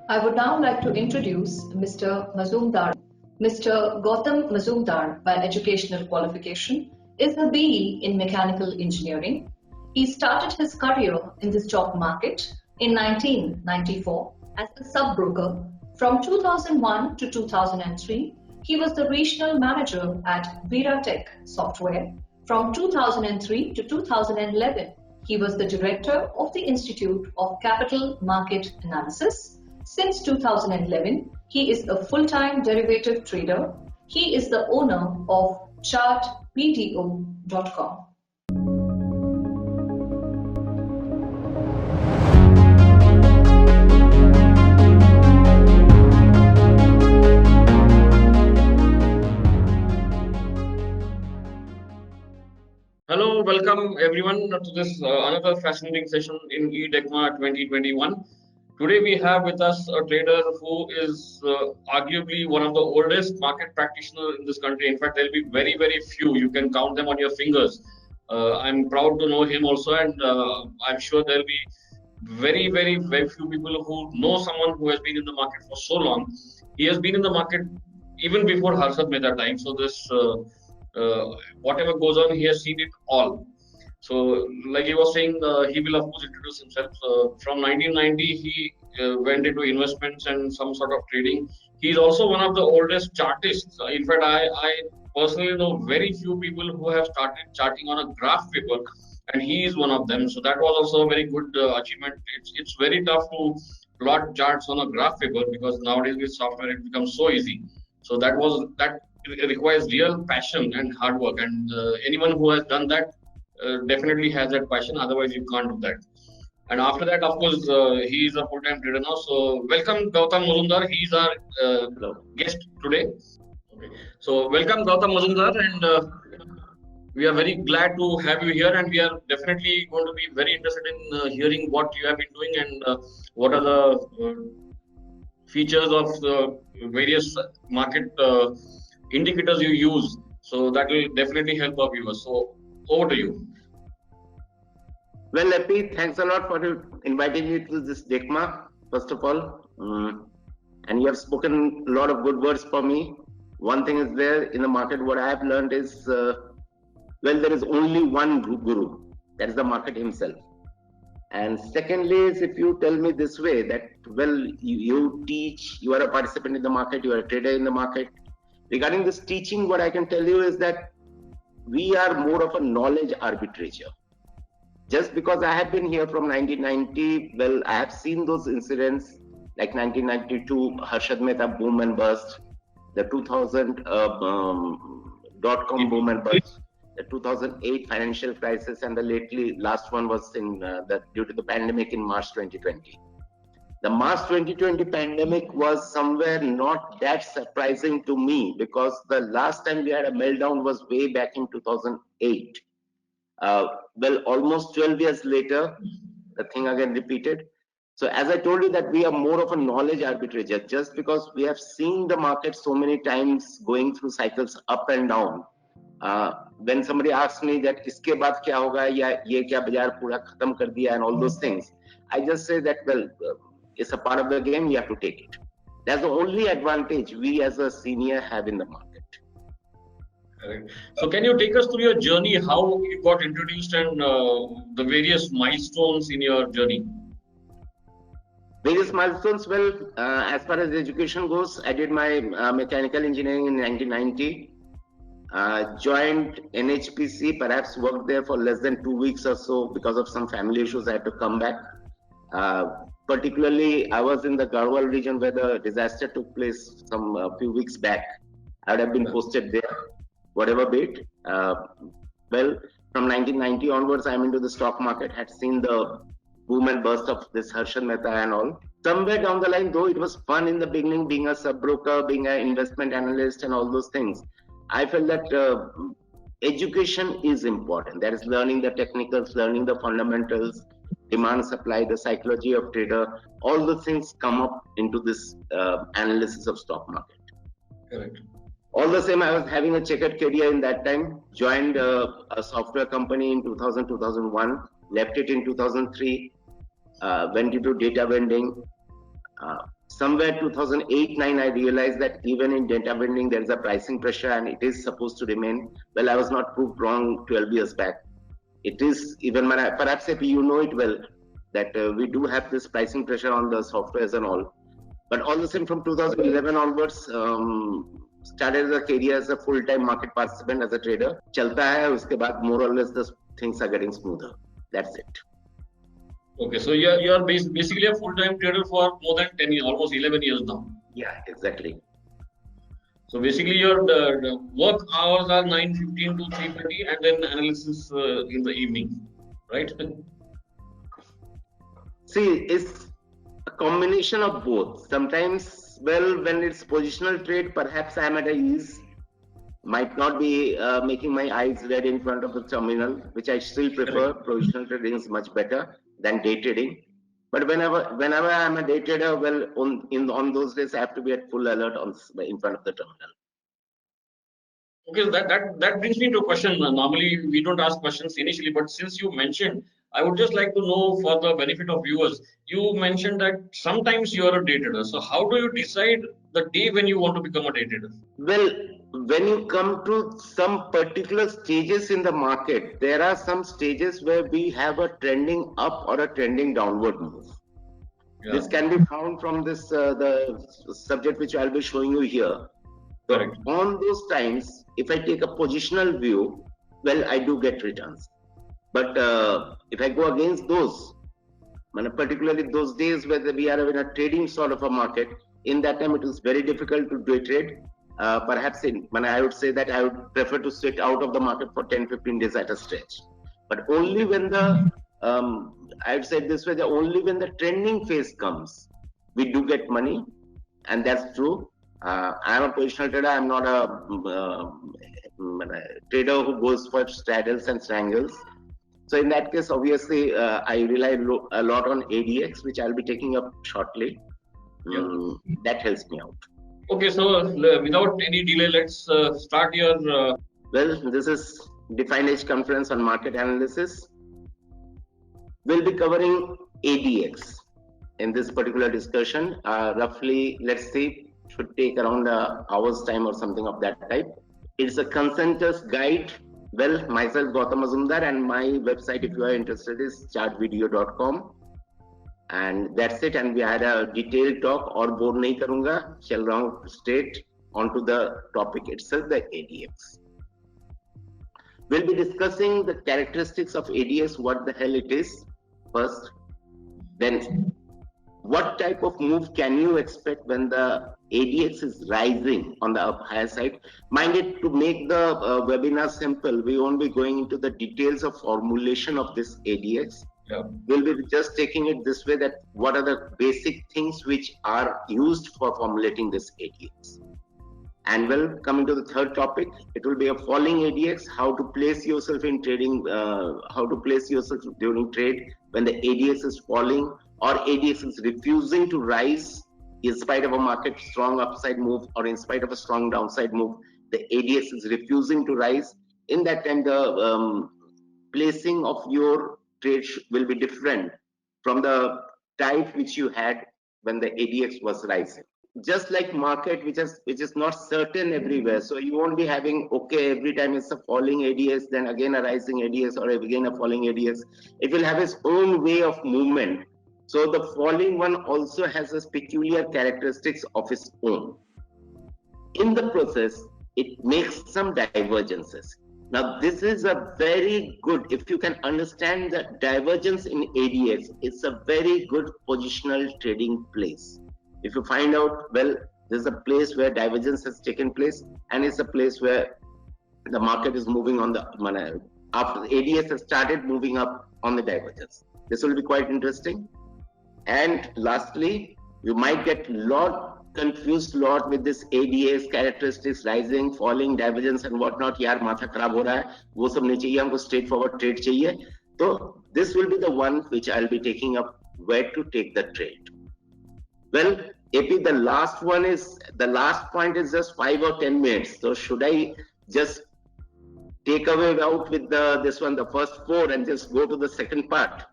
I would now like to introduce Mr. Mazumdar. Mr. Gautam Mazumdar, by educational qualification, is a BE in mechanical engineering. He started his career in the stock market in 1994 as a sub-broker. From 2001 to 2003, he was the regional manager at Viratech Software. From 2003 to 2011, he was the director of the Institute of Capital Market Analysis. Since 2011, he is a full-time derivative trader. He is the owner of chartbdo.com. Hello, welcome everyone to this another fascinating session in eDECMA 2021. Today we have with us a trader who is arguably one of the oldest market practitioners in this country. In fact, there will be very, very few. You can count them on your fingers. I'm proud to know him also, and I'm sure there will be very, very, very few people who know someone who has been in the market for so long. He has been in the market even before Harshad Mehta time. So this whatever goes on, he has seen it all. So, like he was saying, he will of course introduce himself. From 1990, he went into investments and some sort of trading. He is also one of the oldest chartists. In fact, I personally know very few people who have started charting on a graph paper, and he is one of them. So that was also a very good achievement. It's very tough to plot charts on a graph paper because nowadays with software it becomes so easy. So that requires real passion and hard work, and anyone who has done that definitely has that passion. Otherwise, you can't do that. And after that, of course, he is a full-time trader now. So welcome, Gautam Mazumdar. He is our guest today. Okay. So welcome, Gautam Mazumdar, and we are very glad to have you here. And we are definitely going to be very interested in hearing what you have been doing and what are the features of the various market indicators you use. So that will definitely help our viewers. So over to you. Well, Epi, thanks a lot for inviting me to this DECMA, first of all. And you have spoken a lot of good words for me. One thing is there in the market, what I have learned is, there is only one guru, that is the market himself. And secondly is, if you tell me this way that, you teach, you are a participant in the market, you are a trader in the market. Regarding this teaching, what I can tell you is that we are more of a knowledge arbitrager. Just because I have been here from 1990, I have seen those incidents like 1992 Harshad Mehta boom and bust, the 2000 .com boom and bust, the 2008 financial crisis, and the last one was due to the pandemic in March 2020. The March 2020 pandemic was somewhere not that surprising to me because the last time we had a meltdown was way back in 2008. Almost 12 years later, the thing again repeated. So as I told you that we are more of a knowledge arbitrager, just because we have seen the market so many times going through cycles up and down. When somebody asks me that iske baad kya hoga ya ye kya bazaar pura khatam kar diya and all those things, I just say that it's a part of the game, you have to take it. That's the only advantage we as a senior have in the market. Correct. So can you take us through your journey, how you got introduced and the various milestones in your journey? Various milestones, as far as education goes, I did my mechanical engineering in 1990. Joined NHPC, perhaps worked there for less than 2 weeks or so because of some family issues. I had to come back. Particularly, I was in the Garhwal region where the disaster took place some few weeks back. I would have been posted there, whatever bit. From 1990 onwards, I'm into the stock market, had seen the boom and burst of this Harshad Mehta and all. Somewhere down the line, though it was fun in the beginning, being a sub-broker, being an investment analyst and all those things, I felt that education is important. That is learning the technicals, learning the fundamentals, demand, supply, the psychology of trader, all the things come up into this analysis of stock market. Correct. All the same, I was having a checkered career in that time, joined a software company in 2000, 2001, left it in 2003, went into data vending, somewhere 2008-9, I realized that even in data vending, there is a pricing pressure and it is supposed to remain. Well, I was not proved wrong 12 years back. It is even, perhaps if you know it well, that we do have this pricing pressure on the softwares and all. But all the same, from 2011 onwards, started the career as a full-time market participant as a trader. Chalta hai, uske baad more or less the things are getting smoother. That's it. Okay, so you're basically a full-time trader for more than 10 years, almost 11 years now. Yeah, exactly. So basically your the work hours are 9:15 to 3:30 and then analysis in the evening, right? See, it's a combination of both. Sometimes, well, when it's positional trade, perhaps I'm at ease. Might not be making my eyes red in front of the terminal, which I still prefer. Positional trading is much better than day trading. But whenever I'm a day trader, well, on those days I have to be at full alert in front of the terminal. Okay, that brings me to a question. Normally we don't ask questions initially, but since you mentioned, I would just like to know for the benefit of viewers. You mentioned that sometimes you are a day trader. So how do you decide the day when you want to become a day trader? Well, when you come to some particular stages in the market, there are some stages where we have a trending up or a trending downward move. Yeah. This can be found from this the subject which I'll be showing you here. So on those times, if I take a positional view, well, I do get returns. But if I go against those, particularly those days where we are in a trading sort of a market, in that time it is very difficult to day trade. Perhaps I would say that I would prefer to sit out of the market for 10-15 days at a stretch. But only when the, I've said this way, only when the trending phase comes, we do get money, and that's true. I'm a positional trader. I'm not a trader who goes for straddles and strangles. So in that case, obviously, I rely a lot on ADX, which I'll be taking up shortly. That helps me out. Okay, so without any delay, let's start your... Well, this is Defined Edge Conference on Market Analysis. We'll be covering ADX in this particular discussion. Roughly, let's see, should take around an hour's time or something of that type. It's a consensus guide. Well, myself, Gautam Mazumdar, and my website, if you are interested, is chartvideo.com. And that's it. And we had a detailed talk, or bore nahi karunga, chal raha hu straight onto the topic itself, the ADX. We'll be discussing the characteristics of ADX, what the hell it is first. Then, what type of move can you expect when the ADX is rising on the higher side? Mind it, to make the webinar simple, we won't be going into the details of formulation of this ADX. Yeah. We'll be just taking it this way, that what are the basic things which are used for formulating this ADX. And well, coming to the third topic, it will be a falling ADX, how to place yourself in trading, how to place yourself during trade when the ADX is falling or ADX is refusing to rise in spite of a market strong upside move or in spite of a strong downside move. The ADX is refusing to rise. In that time, the placing of your trade will be different from the type which you had when the ADX was rising. Just like market, which is not certain everywhere. So you won't be having, okay, every time it's a falling ADX, then again a rising ADX, or again a falling ADX. It will have its own way of movement. So the falling one also has a peculiar characteristics of its own. In the process, it makes some divergences. Now, this is a very good, if you can understand the divergence in ADX, it's a very good positional trading place. If you find out, well, there's a place where divergence has taken place, and it's a place where the market is moving on the, after the ADX has started moving up on the divergence. This will be quite interesting. And lastly, you might get confused with this ADX characteristics, rising, falling, divergence and whatnot. Yaar, matha kharab ho raha hai. Wo sab nahi chahiye, humko straightforward trade chahiye. So this will be the one which I'll be taking up, where to take the trade. Well, AP, the last point is just 5 or 10 minutes. So should I just take away out with this one, the first 4, and just go to the second part?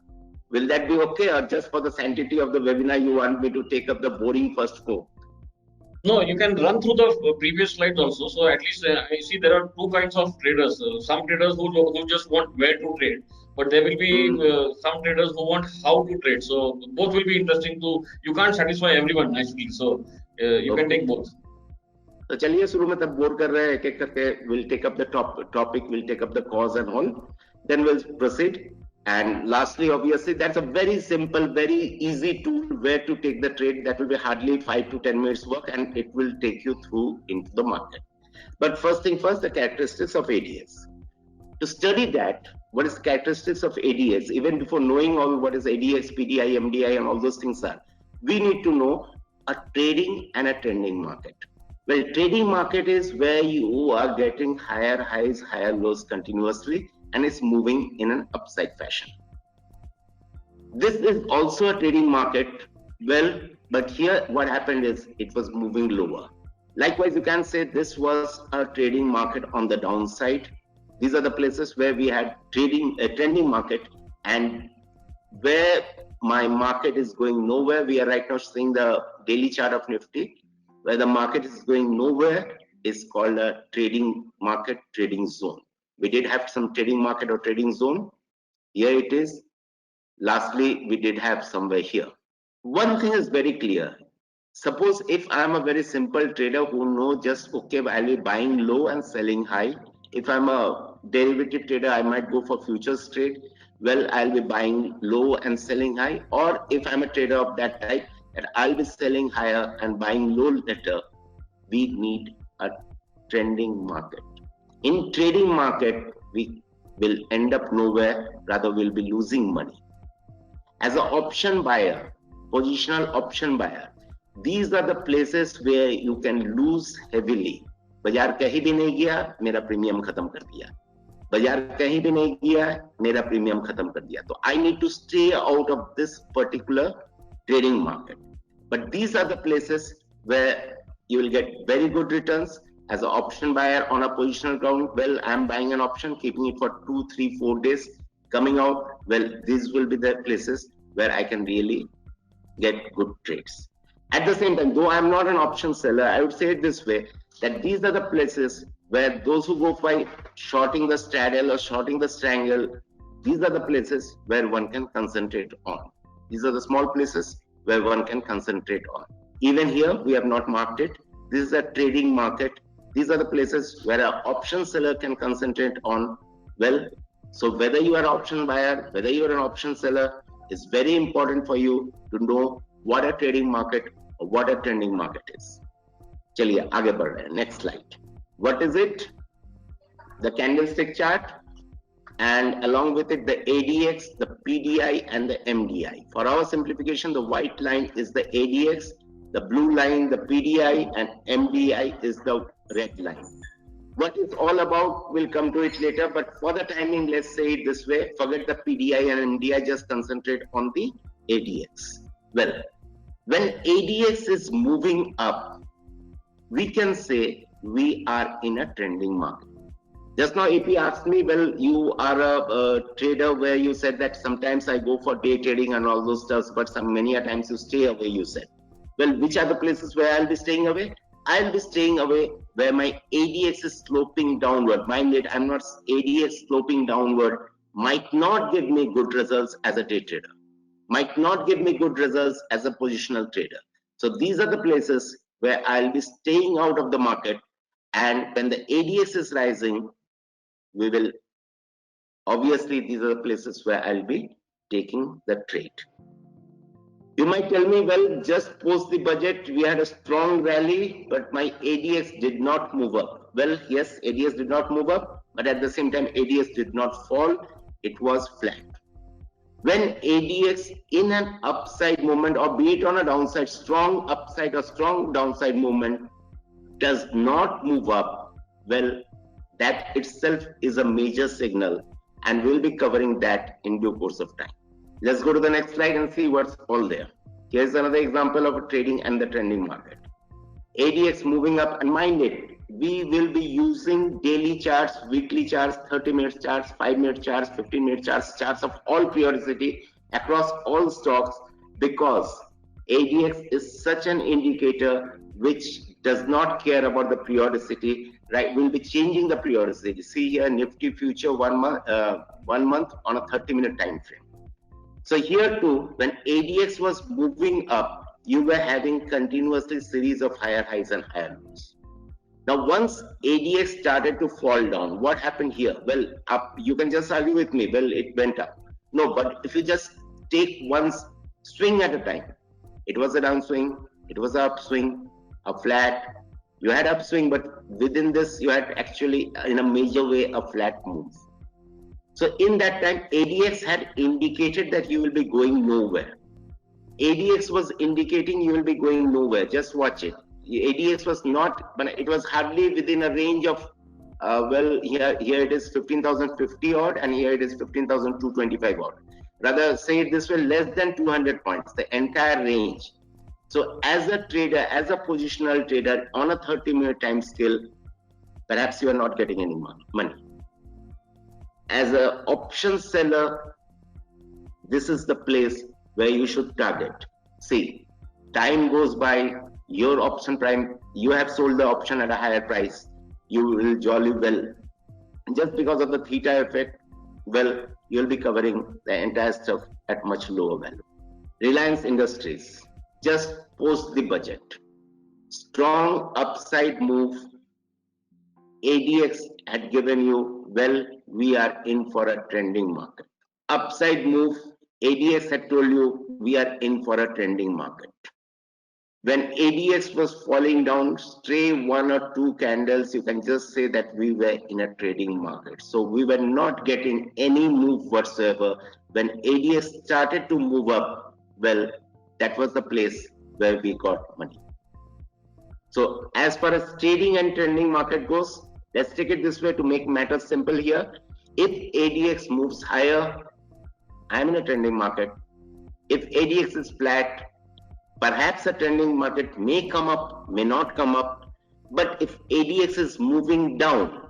Will that be okay, or just for the sanctity of the webinar you want me to take up the boring first go? No, you can run through the previous slides also. So at least I see there are two kinds of traders. Some traders who just want where to trade, but there will be some traders who want how to trade. So both will be interesting to. You can't satisfy everyone nicely. So you can take both. तो चलिए शुरू में तब bore कर रहे हैं एक एक करके. We'll take up the topic, we'll take up the cause and all, then we'll proceed. And lastly, obviously, that's a very simple, very easy tool where to take the trade. That will be hardly 5 to 10 minutes work, and it will take you through into the market. But first thing first, the characteristics of ADX. To study that, what is the characteristics of ADX, even before knowing all what is ADX, PDI, MDI, and all those things are, we need to know a trading and a trending market. Well, trading market is where you are getting higher highs, higher lows continuously, and it's moving in an upside fashion. This is also a trading market. Well, but here what happened is it was moving lower. Likewise, you can say this was a trading market on the downside. These are the places where we had a trending market, and where my market is going nowhere. We are right now seeing the daily chart of Nifty. Where the market is going nowhere is called a trading market, trading zone. We did have some trading market or trading zone. Here it is. Lastly, we did have somewhere here. One thing is very clear. Suppose if I am a very simple trader who know just, okay, I'll be buying low and selling high. If I'm a derivative trader, I might go for futures trade. Well, I'll be buying low and selling high. Or if I'm a trader of that type, and I'll be selling higher and buying low later, we need a trending market. In trading market, we will end up nowhere, rather we'll be losing money. As an option buyer, positional option buyer, these are the places where you can lose heavily. बाजार कहीं भी नहीं गया, मेरा premium खत्म कर दिया. बाजार कहीं भी नहीं गया, मेरा प्रीमियम खत्म कर दिया. So I need to stay out of this particular trading market. But these are the places where you will get very good returns as an option buyer on a positional ground. Well, I'm buying an option, keeping it for 2, 3, 4 days, coming out. Well, these will be the places where I can really get good trades. At the same time, though I'm not an option seller, I would say it this way, that these are the places where those who go by shorting the straddle or shorting the strangle, these are the places where one can concentrate on. These are the small places where one can concentrate on. Even here, we have not marked it. This is a trading market. These are the places where an option seller can concentrate on. Well, so whether you are an option buyer, whether you are an option seller, it's very important for you to know what a trading market or what a trending market is. चलिए आगे बढ़ रहे हैं. Next slide. What is it? The candlestick chart, and along with it the ADX, the PDI, and the MDI. For our simplification, the white line is the ADX, the blue line the PDI, and MDI is the red line. What it's all about, we'll come to it later, but for the timing, let's say it this way: forget the PDI and MDI, just concentrate on the ADX. Well, when ADX is moving up, we can say we are in a trending market. Just now AP asked me, well, you are a trader where you said that sometimes I go for day trading and all those stuff, but many a times you stay away, you said. Well, which are the places where I'll be staying away? I'll be staying away where my ADX is sloping downward. Mind it, I'm not ADX sloping downward might not give me good results as a day trader, might not give me good results as a positional trader. So these are the places where I'll be staying out of the market, and when the ADX is rising, we will, obviously these are the places where I'll be taking the trade. You might tell me, well, just post the budget, we had a strong rally, but my ADX did not move up. Well, yes, ADX did not move up, but at the same time, ADX did not fall, it was flat. When ADX in an upside movement, or be it on a downside, strong upside or strong downside movement, does not move up, well, that itself is a major signal, and we'll be covering that in due course of time. Let's go to the next slide and see what's all there. Here's another example of a trading and the trending market. ADX moving up, and mind it, we will be using daily charts, weekly charts, 30-minute charts, 5-minute charts, 15-minute charts, charts of all periodicity, across all stocks because ADX is such an indicator which does not care about the periodicity, right? We'll be changing the periodicity. See here, Nifty future 1 month on a 30-minute time frame. So here too, when ADX was moving up, you were having continuously series of higher highs and higher lows. Now, once ADX started to fall down, what happened here? Well, up. You can just argue with me. Well, it went up. No, but if you just take one swing at a time, it was a downswing, it was an upswing, a flat. You had upswing, but within this, you had actually, in a major way, a flat move. So in that time, ADX had indicated that you will be going nowhere. ADX was indicating you will be going nowhere. Just watch it. ADX was not, but it was hardly within a range of, well, here it is 15,050 odd, and here it is 15,225 odd. Rather, say it this way, less than 200 points, the entire range. So as a trader, as a positional trader on a 30-minute time scale, perhaps you are not getting any money. As an option seller, this is the place where you should target. See, time goes by, your option prime, you have sold the option at a higher price, you will jolly well. Just because of the theta effect, well, you'll be covering the entire stuff at much lower value. Reliance Industries, just post the budget. Strong upside move. ADX had given you, well, we are in for a trending market. Upside move, ADX had told you, we are in for a trending market. When ADX was falling down, stray 1 or 2 candles, you can just say that we were in a trading market. So we were not getting any move whatsoever. When ADX started to move up, well, that was the place where we got money. So as far as trading and trending market goes, let's take it this way to make matters simple here. If ADX moves higher, I'm in a trending market. If ADX is flat, perhaps a trending market may come up, may not come up. But if ADX is moving down,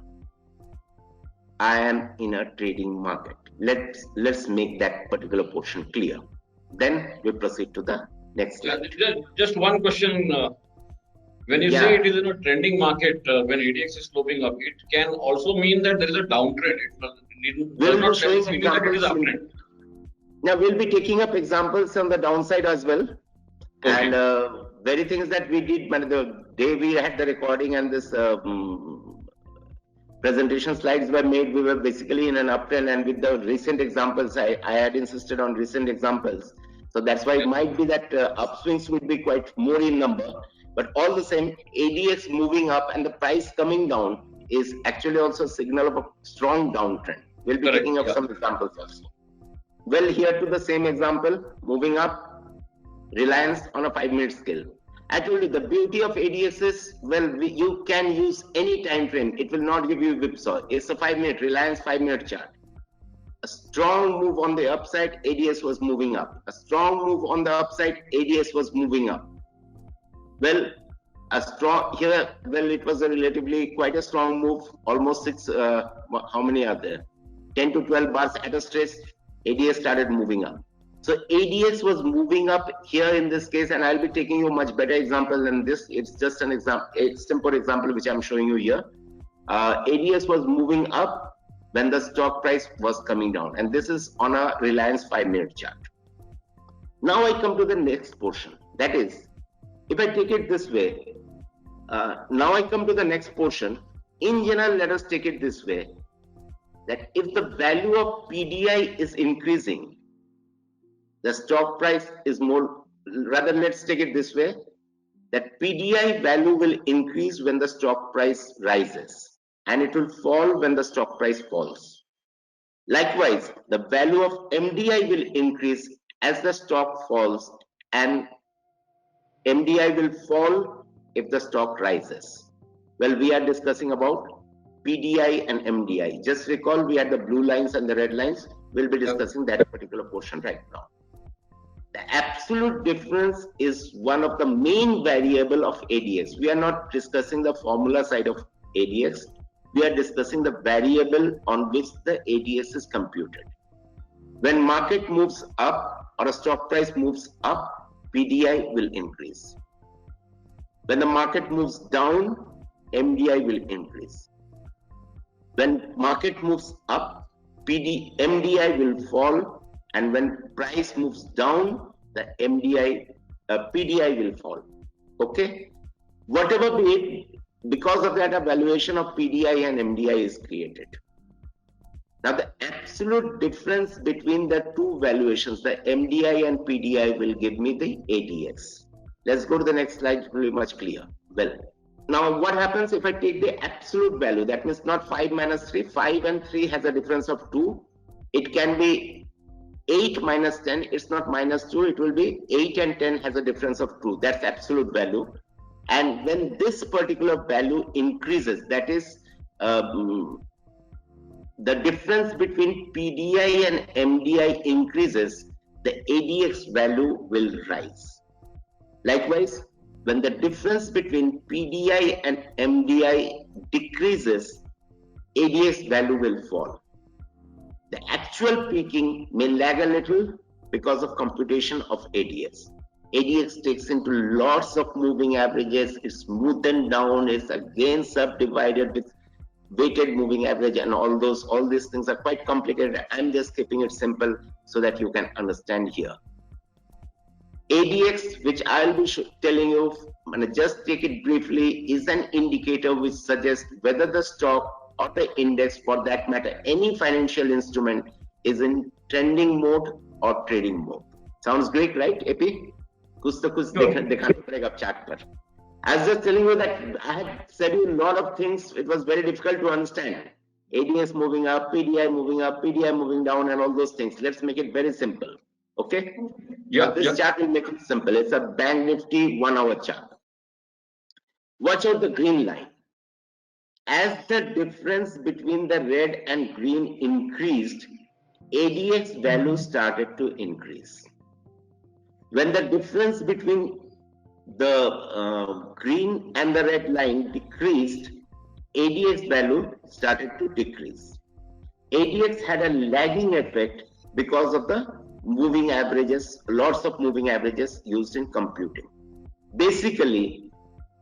I am in a trading market. Let's make that particular portion clear. Then we proceed to the next slide. Just one question. When you say it is in a trending market, when ADX is sloping up, it can also mean that there is a downtrend. It does not necessarily mean that it is uptrend. Now we'll be taking up examples on the downside as well. Okay. And very things that we did, the day we had the recording and this presentation slides were made, we were basically in an uptrend, and with the recent examples, I had insisted on recent examples. So that's why it might be that upswings would be quite more in number. But all the same, ADX moving up and the price coming down is actually also a signal of a strong downtrend. We'll be taking up some examples also. Well, here to the same example, moving up, Reliance on a 5-minute scale. I told you the beauty of ADX is, well, you can use any time frame. It will not give you whipsaw. It's a 5-minute, Reliance 5-minute chart. A strong move on the upside, ADS was moving up. A strong move on the upside, ADS was moving up. Well, it was a relatively quite a strong move, almost 6, how many are there? 10 to 12 bars at a stretch, ADS started moving up. So ADX was moving up here in this case, and I'll be taking you a much better example than this. It's just an example, a simple example which I'm showing you here. ADX was moving up when the stock price was coming down, and this is on a Reliance 5-minute chart. Now I come to the next portion. That is, if I take it this way, now I come to the next portion. In general, let us take it this way, that if the value of PDI is increasing, the stock price is more, rather let's take it this way, that PDI value will increase when the stock price rises, and it will fall when the stock price falls. Likewise, the value of MDI will increase as the stock falls, and MDI will fall if the stock rises. Well, we are discussing about PDI and MDI. Just recall we had the blue lines and the red lines. We'll be discussing that particular portion right now. The absolute difference is one of the main variable of ADX. We are not discussing the formula side of ADX. We are discussing the variable on which the ADX is computed. When market moves up, or a stock price moves up, PDI will increase. When the market moves down, MDI will increase. When market moves up, MDI will fall, and when price moves down, the PDI will fall. Okay, whatever be it, because of that, a valuation of PDI and MDI is created. Now, the absolute difference between the two valuations, the MDI and PDI, will give me the ADX. Let's go to the next slide. It will be much clearer. Well, now what happens if I take the absolute value? That means not 5 minus 3. 5 and 3 has a difference of 2. It can be 8 minus 10. It's not minus 2. It will be 8 and 10 has a difference of 2. That's absolute value. And when this particular value increases, that is the difference between PDI and MDI increases, the ADX value will rise. Likewise, when the difference between PDI and MDI decreases, ADX value will fall. The actual peaking may lag a little because of computation of ADX. ADX takes into lots of moving averages, it's smoothened down, it's again subdivided with weighted moving average, and all these things are quite complicated. I'm just keeping it simple so that you can understand here. ADX, which I'll be telling you, and just take it briefly, is an indicator which suggests whether the stock or the index, for that matter, any financial instrument, is in trending mode or trading mode. Sounds great, right, AP? कुछ तो कुछ दिखाना पड़ेगा chart पर. I was just telling you that I had said you a lot of things. It was very difficult to understand. ADX moving up, PDI moving up, PDI moving down, and all those things. Let's make it very simple. Okay? Yeah. This chart will make it simple. It's a Bank Nifty 1 hour chart. Watch out the green line. As the difference between the red and green increased, ADX value started to increase. When the difference between the green and the red line decreased, ADX value started to decrease. ADX had a lagging effect because of the moving averages, lots of moving averages used in computing. Basically,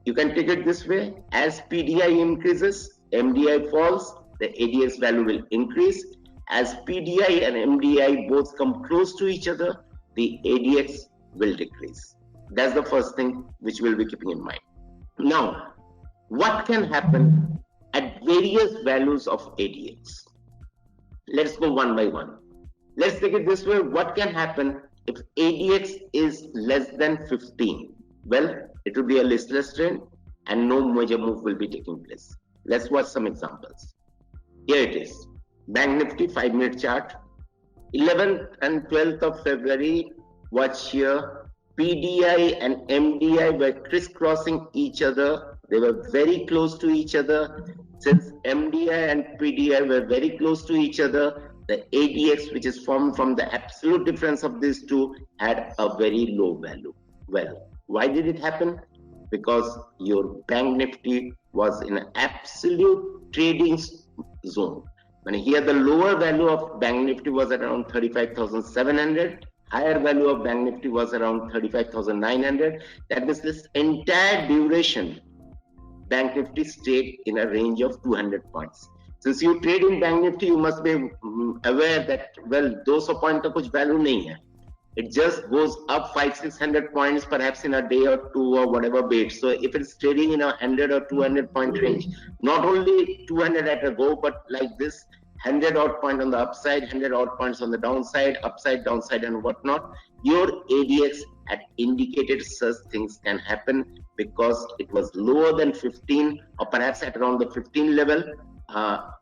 you can take it this way: as PDI increases, MDI falls, the ADX value will increase. As PDI and MDI both come close to each other, the ADX will decrease. That's the first thing which we'll be keeping in mind. Now, what can happen at various values of ADX? Let's go one by one. Let's take it this way: what can happen if ADX is less than 15? Well, it will be a listless trend and no major move will be taking place. Let's watch some examples. Here it is. Bank Nifty 5-minute chart. 11th and 12th of February, watch here. PDI and MDI were crisscrossing each other. They were very close to each other. Since MDI and PDI were very close to each other, the ADX, which is formed from the absolute difference of these two, had a very low value. Well, why did it happen? Because your Bank Nifty was in an absolute trading zone. And here the lower value of Bank Nifty was around 35,700. Higher value of Bank Nifty was around 35,900. That means this entire duration, Bank Nifty stayed in a range of 200 points. Since you trade in Bank Nifty, you must be aware that, well, 200 points का कुछ value नहीं है. It just goes up 500-600 points perhaps in a day or two or whatever bit. So if it's trading in a 100 or 200 point range, not only 200 at a go, but like this, 100 odd point on the upside, 100 odd points on the downside, upside, downside, and whatnot, your ADX had indicated such things can happen because it was lower than 15 or perhaps at around the 15 level,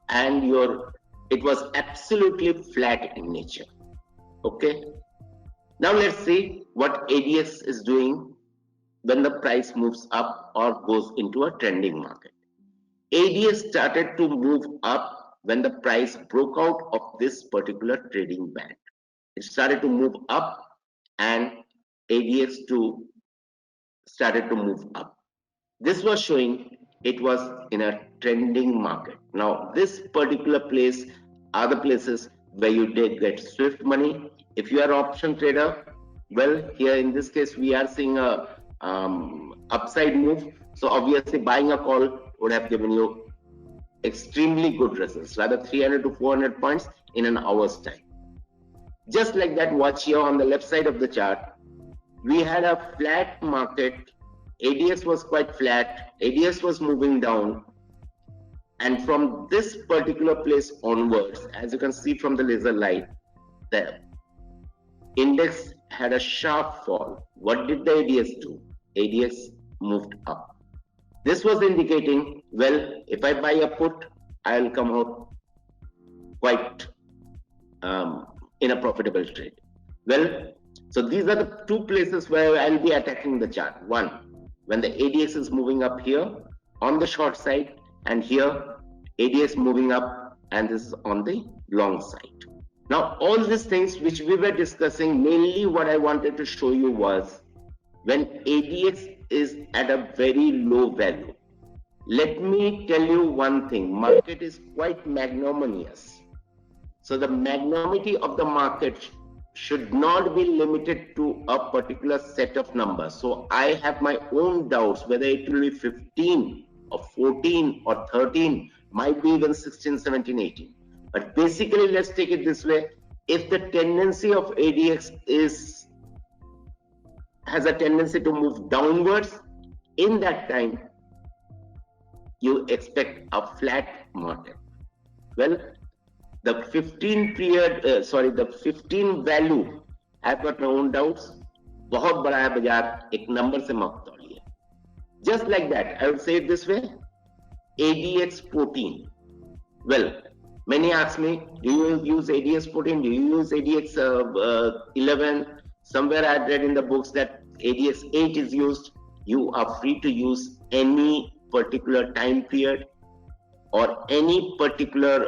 and it was absolutely flat in nature. Okay. Now let's see what ADX is doing when the price moves up or goes into a trending market. ADX started to move up when the price broke out of this particular trading band. It started to move up and ADX started to move up. This was showing it was in a trending market. Now this particular place are the places where you did get swift money. If you are option trader, well, here in this case, we are seeing a upside move. So obviously buying a call would have given you extremely good results, rather 300 to 400 points in an hour's time. Just like that, watch here on the left side of the chart, we had a flat market. ADX was quite flat. ADX was moving down. And from this particular place onwards, as you can see from the laser light, the index had a sharp fall. What did the ADX do? ADX moved up. This was indicating, well, if I buy a put, I'll come out quite in a profitable trade. Well, so these are the two places where I'll be attacking the chart. One, when the ADX is moving up here on the short side, and here ADX moving up, and this is on the long side. Now, all these things which we were discussing, mainly what I wanted to show you was when ADX is at a very low value. Let me tell you one thing, market is quite magnanimous. So the magnanimity of the market should not be limited to a particular set of numbers. So I have my own doubts whether it will be 15 or 14 or 13, might be even 16, 17, 18. But basically, let's take it this way. If the tendency of ADX has a tendency to move downwards, in that time, you expect a flat market. Well, the 15 value, I've got my own doubts. बहुत बड़ा है बाजार, एक number से मत तोड़िए. Just like that, I would say it this way. ADX 14. Well, many ask me, do you use ADX 14? Do you use ADX 11? Somewhere I read in the books that ADX 8 is used. You are free to use any particular time period or any particular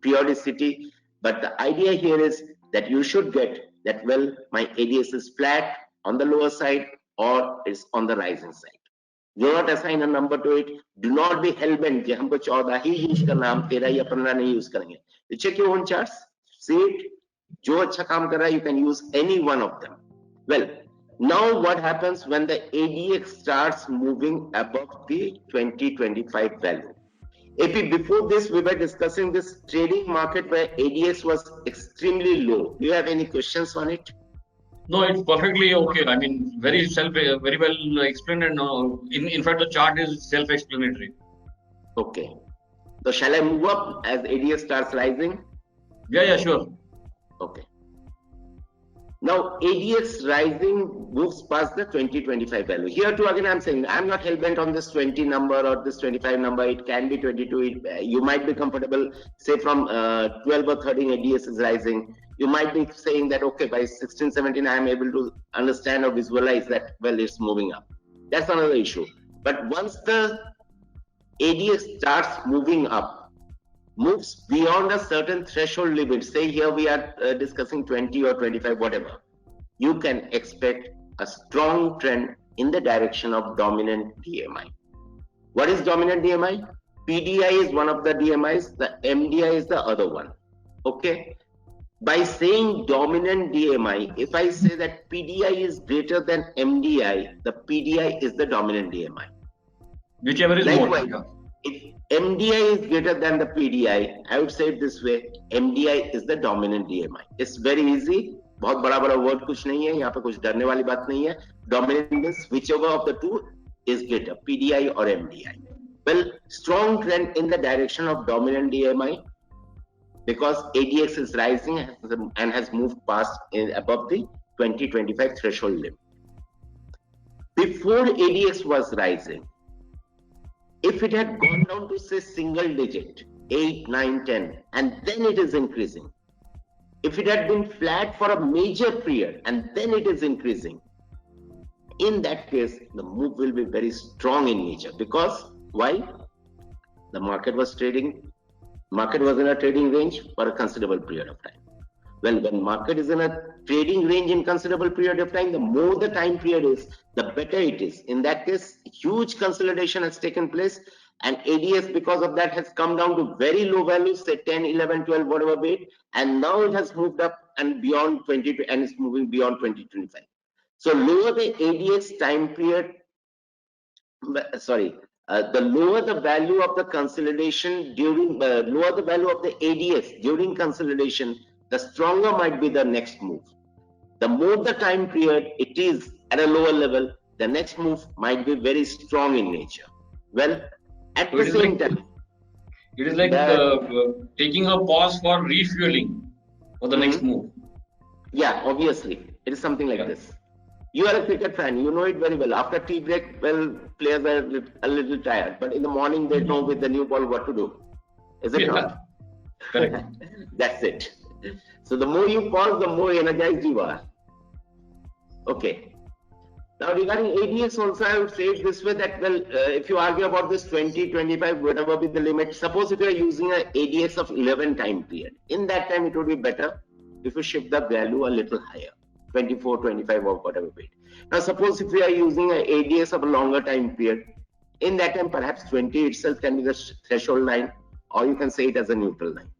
periodicity. But the idea here is that you should get that, well, my ADX is flat on the lower side or is on the rising side. Do not assign a number to it. Do not be hell-bent कि हमको 14 ही use करना, हम 13 या 15 नहीं use करेंगे. You check your own charts, see it. जो अच्छा काम कर रहा है, you can use any one of them. Well, now what happens when the ADX starts moving above the 2025 value? AP, before this, we were discussing this trading market where ADX was extremely low. Do you have any questions on it? No, it's perfectly okay. I mean, very well explained, and in fact, the chart is self-explanatory. Okay. So shall I move up as ADX starts rising? Yeah, sure. Okay. Now ADX rising moves past the 2025 value. Here too, again, I'm saying I'm not hell-bent on this 20 number or this 25 number. It can be 22. You might be comfortable, say from 12 or 13 ADX is rising. You might be saying that, okay, by 16, 17, I am able to understand or visualize that, well, it's moving up. That's another issue. But once the ADX starts moving up, moves beyond a certain threshold limit, say here we are discussing 20 or 25, whatever, you can expect a strong trend in the direction of dominant DMI. What is dominant DMI? PDI is one of the DMIs, the MDI is the other one. Okay. By saying dominant DMI, if I say that PDI is greater than MDI, the PDI is the dominant DMI. Whichever is likewise, more. If MDI is greater than the PDI, I would say it this way, MDI is the dominant DMI. It's very easy. बहुत बड़ा word कुछ नहीं है, यहाँ पे कुछ डरने वाली बात नहीं है. Dominant means whichever of the two is greater, PDI or MDI. Well, strong trend in the direction of dominant DMI, because ADX is rising and has moved past above the 2025 threshold limit. Before ADX was rising, if it had gone down to say single digit, 8, 9, 10, and then it is increasing. If it had been flat for a major period and then it is increasing, in that case, the move will be very strong in nature. Because why? The market was in a trading range for a considerable period of time. Well, when market is in a trading range in considerable period of time, the more the time period is, the better it is. In that case, huge consolidation has taken place. And ADS, because of that, has come down to very low values, say 10, 11, 12, whatever bit, and now it has moved up and beyond 20, and it's moving beyond 2025. So lower the ADS time period, the lower the value of the consolidation during, lower the value of the ADS during consolidation, the stronger might be the next move. The more the time period it is at a lower level, the next move might be very strong in nature. Well, at the same time, it is like taking a pause for refueling for the next move. Yeah, obviously, it is something like this. You are a cricket fan, you know it very well. After tea break, well, players are a little tired, but in the morning they know with the new ball what to do. Is it not? Correct. That's it. So the more you pause, the more energized you are. Okay. Now regarding ADS also, I would say it this way that, well, if you argue about this 20, 25, whatever be the limit, suppose if you are using an ADS of 11 time period, in that time it would be better if you shift the value a little higher, 24, 25 or whatever bit. Now suppose if we are using an ADS of a longer time period, in that time perhaps 20 itself can be the threshold line, or you can say it as a neutral line.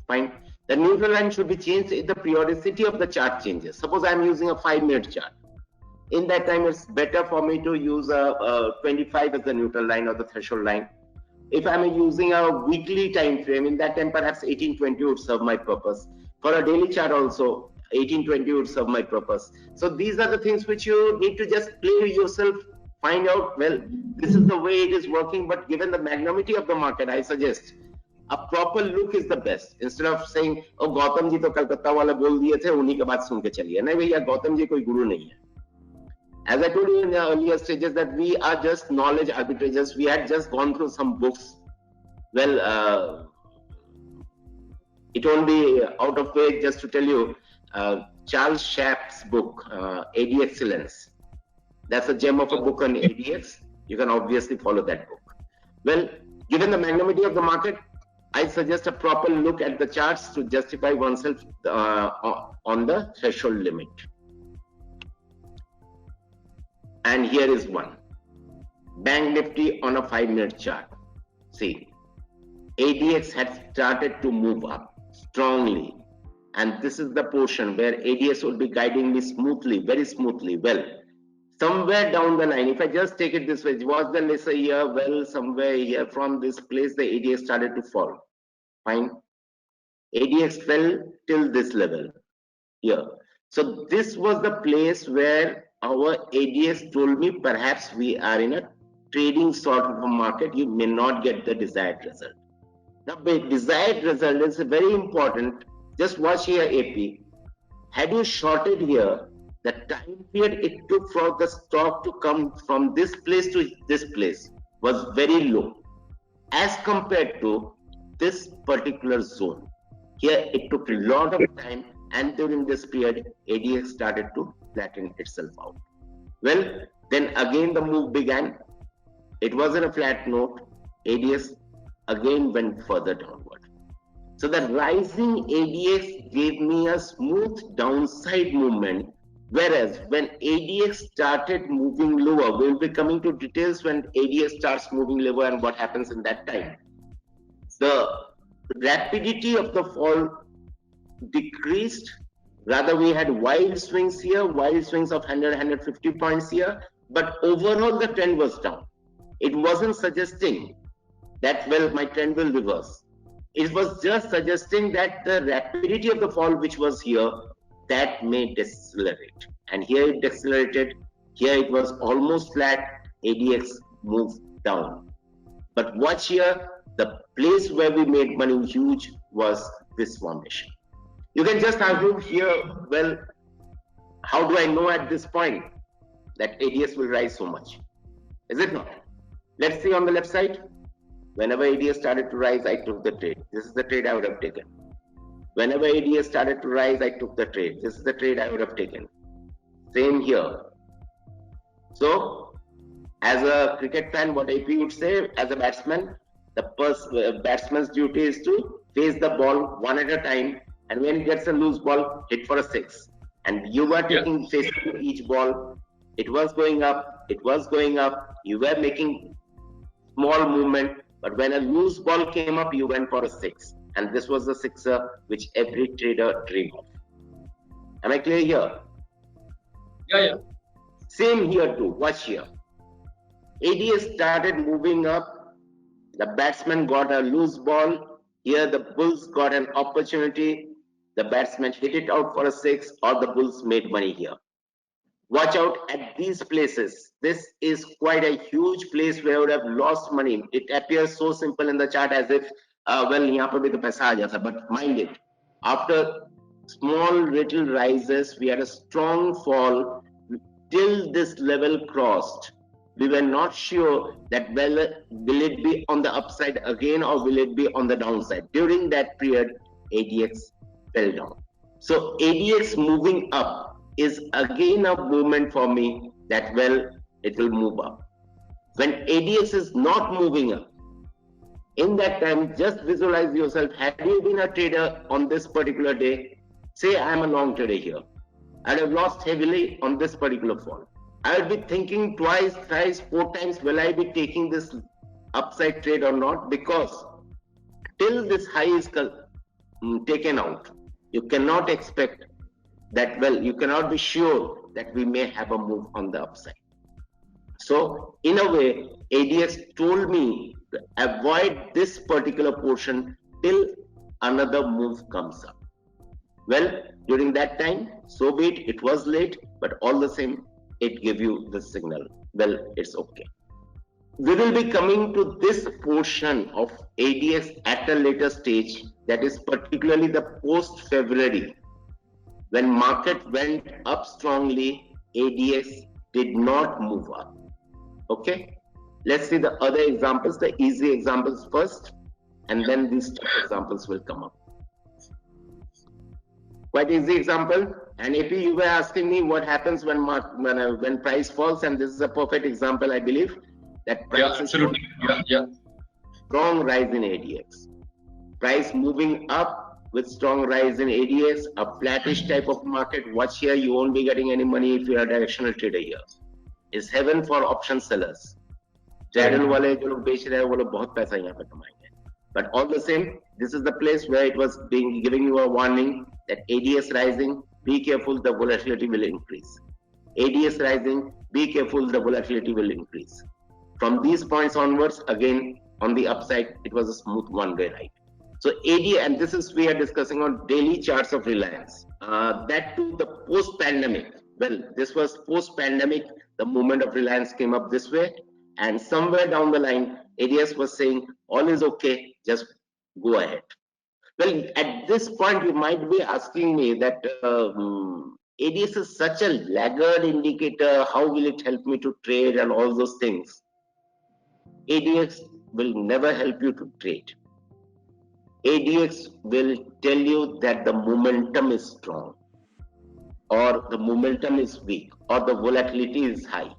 Fine. The neutral line should be changed if the periodicity of the chart changes. Suppose I am using a 5-minute chart. In that time, it's better for me to use a 25 as the neutral line or the threshold line. If I'm using a weekly time frame, in that time perhaps 1820 would serve my purpose. For a daily chart also, 1820 would serve my purpose. So these are the things which you need to just play with yourself, find out, well, this is the way it is working, but given the magnanimity of the market, I suggest a proper look is the best. Instead of saying, oh, Gautam ji to Kolkata wala bol diye the, unhi ke baat sun ke chaliye. Nahi bhaiya, Gautam ji koi guru nahi hai. As I told you in the earlier stages that we are just knowledge arbitragers. We had just gone through some books. Well, it won't be out of way just to tell you, Charles Schwab's book, AD Excellence. That's a gem of a book on ADX. You can obviously follow that book. Well, given the magnanimity of the market, I suggest a proper look at the charts to justify oneself on the threshold limit. And here is one. Bank Nifty on a 5-minute chart. See, ADX had started to move up strongly. And this is the portion where ADS will be guiding me smoothly, very smoothly. Well, somewhere down the line, if I just take it this way, was the lesser here? Well, somewhere here from this place, the ADS started to fall. Fine. ADX fell till this level here. So this was the place where our ADS told me perhaps we are in a trading sort of a market. You may not get the desired result. Now, the desired result is very important. Just watch here, AP. Had you shorted here, the time period it took for the stock to come from this place to this place was very low as compared to this particular zone. Here it took a lot of time, and during this period, ADX started to flatten itself out. Well, then again the move began. It wasn't a flat note. ADS again went further downward. So the rising ADX gave me a smooth downside movement, whereas when ADX started moving lower, we'll be coming to details when ADX starts moving lower and what happens in that time. The rapidity of the fall decreased. Rather, we had wild swings here, wild swings of 100, 150 points here, but overall the trend was down. It wasn't suggesting that, well, my trend will reverse. It was just suggesting that the rapidity of the fall which was here, that may decelerate. And here it decelerated. Here it was almost flat. ADX moved down. But watch here, the place where we made money huge was this formation. You can just argue here, well, how do I know at this point that ADS will rise so much? Is it not? Let's see on the left side. Whenever ADS started to rise, I took the trade. This is the trade I would have taken. Whenever ADS started to rise, I took the trade. This is the trade I would have taken. Same here. So, as a cricket fan, what AP would say, as a batsman, the batsman's duty is to face the ball one at a time, and when he gets a loose ball, hit for a 6. And you were taking facing each ball. It was going up. It was going up. You were making small movement. But when a loose ball came up, you went for a 6. And this was the sixer which every trader dreamed of. Am I clear here? Yeah. Same here too. Watch here. ADS started moving up. The batsman got a loose ball. Here the Bulls got an opportunity. The batsman hit it out for a 6, or the Bulls made money here. Watch out at these places. This is quite a huge place where I would have lost money. It appears so simple in the chart as if, well, यहाँ पे भी तो पैसा आ जाता. But mind it, after small little rises, we had a strong fall till this level crossed. We were not sure that, well, will it be on the upside again or will it be on the downside. During that period, ADX fell down. So ADX moving up is again a movement for me that, well, it will move up. When ADX is not moving up, in that time, just visualize yourself. Had you been a trader on this particular day, say I am a long trader here, I'd have lost heavily on this particular fall. I would be thinking twice, thrice, 4 times, will I be taking this upside trade or not? Because till this high is taken out, you cannot expect that, well, you cannot be sure that we may have a move on the upside. So in a way, ADX told me to avoid this particular portion till another move comes up. Well, during that time, so be it, it was late, but all the same, it gave you the signal. Well, it's okay. We will be coming to this portion of ADX at a later stage, that is particularly the post-February. When market went up strongly, ADX did not move up. Okay, let's see the other examples, the easy examples first, and then these tough examples will come up. Quite easy example. And AP, you were asking me what happens when price falls, and this is a perfect example, I believe. That price Yeah, absolutely. Yeah. Strong rise in ADX. Price moving up with strong rise in ADX, a flattish type of market. Watch here, you won't be getting any money if you are a directional trader here. It's heaven for option sellers. Straddle wale jo log bech rahe hain, wo log bahut paisa yahan pe kamayenge. But all the same, this is the place where it was giving you a warning that ADS rising, be careful, the volatility will increase. ADS rising, be careful, the volatility will increase. From these points onwards, again, on the upside, it was a smooth one-way ride. So AD, and this is we are discussing on daily charts of Reliance. That too, the post-pandemic. Well, this was post-pandemic. The movement of Reliance came up this way, and somewhere down the line, ADS was saying, all is okay, just go ahead. Well, at this point, you might be asking me that ADS is such a laggard indicator. How will it help me to trade and all those things? ADX will never help you to trade. ADX will tell you that the momentum is strong, or the momentum is weak, or the volatility is high.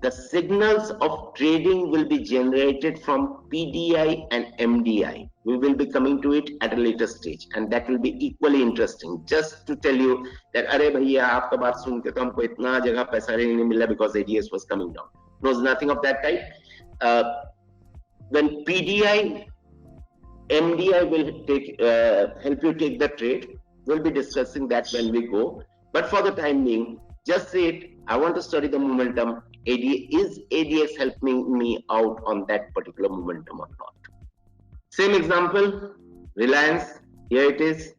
The signals of trading will be generated from PDI and MDI. We will be coming to it at a later stage, and that will be equally interesting. Just to tell you that, अरे भैया आपका बात सुन के तो हमको इतना जगह पैसा नहीं मिला because ADS was coming down. No, nothing of that type. When PDI, MDI will take help you take the trade. We'll be discussing that when we go. But for the time being, just say it. I want to study the momentum. Is ADX helping me out on that particular momentum or not? Same example, Reliance. Here it is,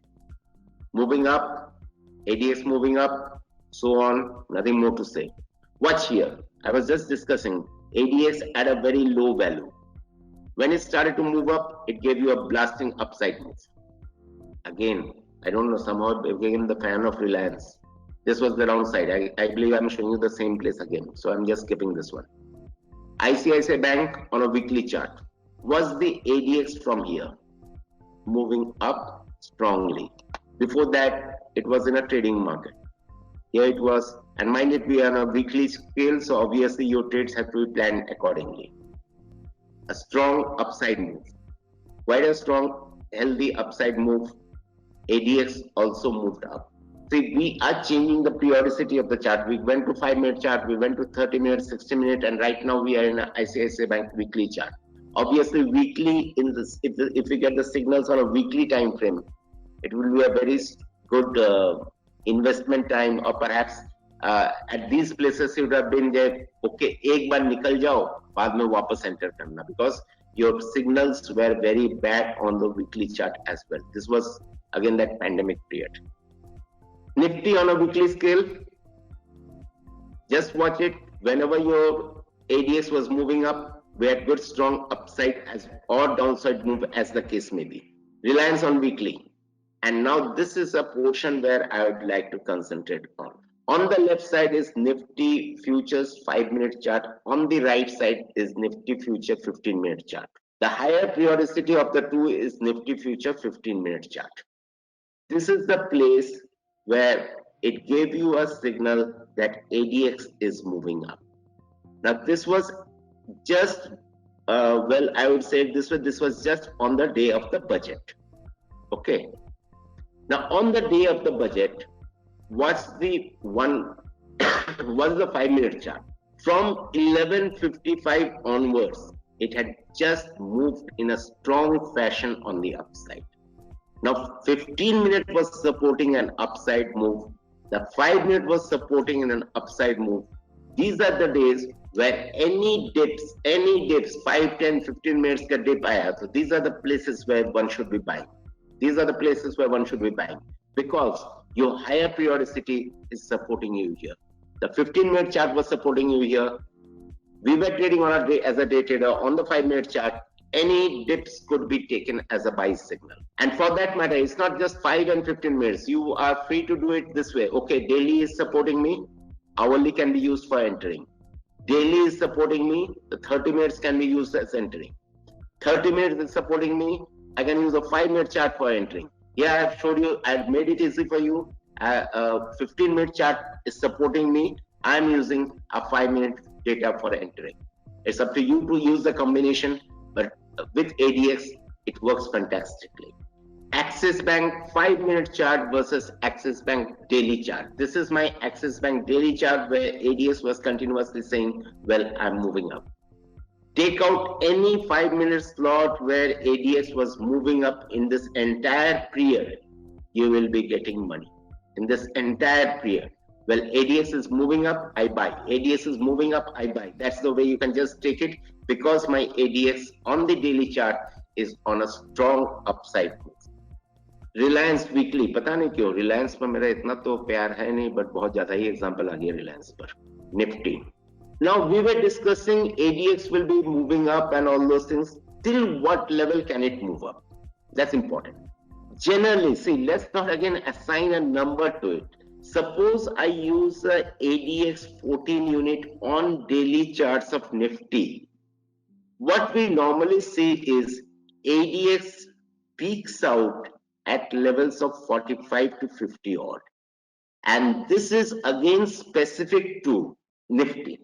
moving up, ADX moving up, so on. Nothing more to say. Watch here. I was just discussing ADX at a very low value. When it started to move up, it gave you a blasting upside move. Again, I don't know, somehow I became the fan of Reliance. This was the downside. I believe I'm showing you the same place again. So I'm just skipping this one. ICICI Bank on a weekly chart. Was the ADX from here moving up strongly? Before that, it was in a trading market. Here it was, and mind it, we are on a weekly scale, so obviously your trades have to be planned accordingly. A strong upside move. Quite a strong, healthy upside move. ADX also moved up. See, we are changing the periodicity of the chart. We went to 5-minute chart, we went to 30-minute, 60-minute, and right now we are in an ICICI Bank weekly chart. Obviously, weekly in this, if we get the signals on a weekly time frame, it will be a very good investment time, or perhaps at these places you would have been there. Okay, एक बार निकल जाओ, बाद में वापस enter करना, because your signals were very bad on the weekly chart as well. This was again that pandemic period. Nifty on a weekly scale, just watch it. Whenever your ADX was moving up, we had good strong upside as or downside move as the case may be. Reliance on weekly. And now this is a portion where I would like to concentrate on. On the left side is Nifty Futures 5-minute chart. On the right side is Nifty Future 15-minute chart. The higher periodicity of the two is Nifty Future 15-minute chart. This is the place where it gave you a signal that ADX is moving up. Now this was just, well, I would say this was just on the day of the budget. Okay. Now on the day of the budget, what's the 5-minute chart? From 11:55 onwards, it had just moved in a strong fashion on the upside. Now 15-minute was supporting an upside move. The 5-minute was supporting an upside move. These are the days where any dips, 5, 10, 15 minutes ka dip aaya. So these are the places where one should be buying. These are the places where one should be buying, because your higher periodicity is supporting you here. The 15-minute chart was supporting you here. We were trading on a day as a day trader on the 5-minute chart. Any dips could be taken as a buy signal. And for that matter, it's not just 5 and 15 minutes. You are free to do it this way. Okay, daily is supporting me. Hourly can be used for entering. Daily is supporting me. The 30 minutes can be used as entering. 30 minutes is supporting me. I can use a 5-minute chart for entering. Yeah, I've showed you. I've made it easy for you. A 15-minute chart is supporting me. I'm using a 5-minute data for entering. It's up to you to use the combination, but with ADX, it works fantastically. Axis Bank 5-minute chart versus Axis Bank daily chart. This is my Axis Bank daily chart where ADX was continuously saying, well, I'm moving up. Take out any 5-minute slot where ADX was moving up in this entire period, you will be getting money. In this entire period. Well, ADX is moving up, I buy. ADX is moving up, I buy. That's the way you can just take it, because my ADX on the daily chart is on a strong upside move. Reliance weekly, पता नहीं क्यों Reliance पर मेरा इतना तो प्यार है नहीं, but बहुत ज़्यादा ही example आ गया Reliance पर. Nifty. Now we were discussing ADX will be moving up and all those things. Till what level can it move up? That's important. Generally, see, let's not again assign a number to it. Suppose I use a ADX 14 unit on daily charts of Nifty. What we normally see is ADX peaks out at levels of 45 to 50 odd. And this is again specific to Nifty.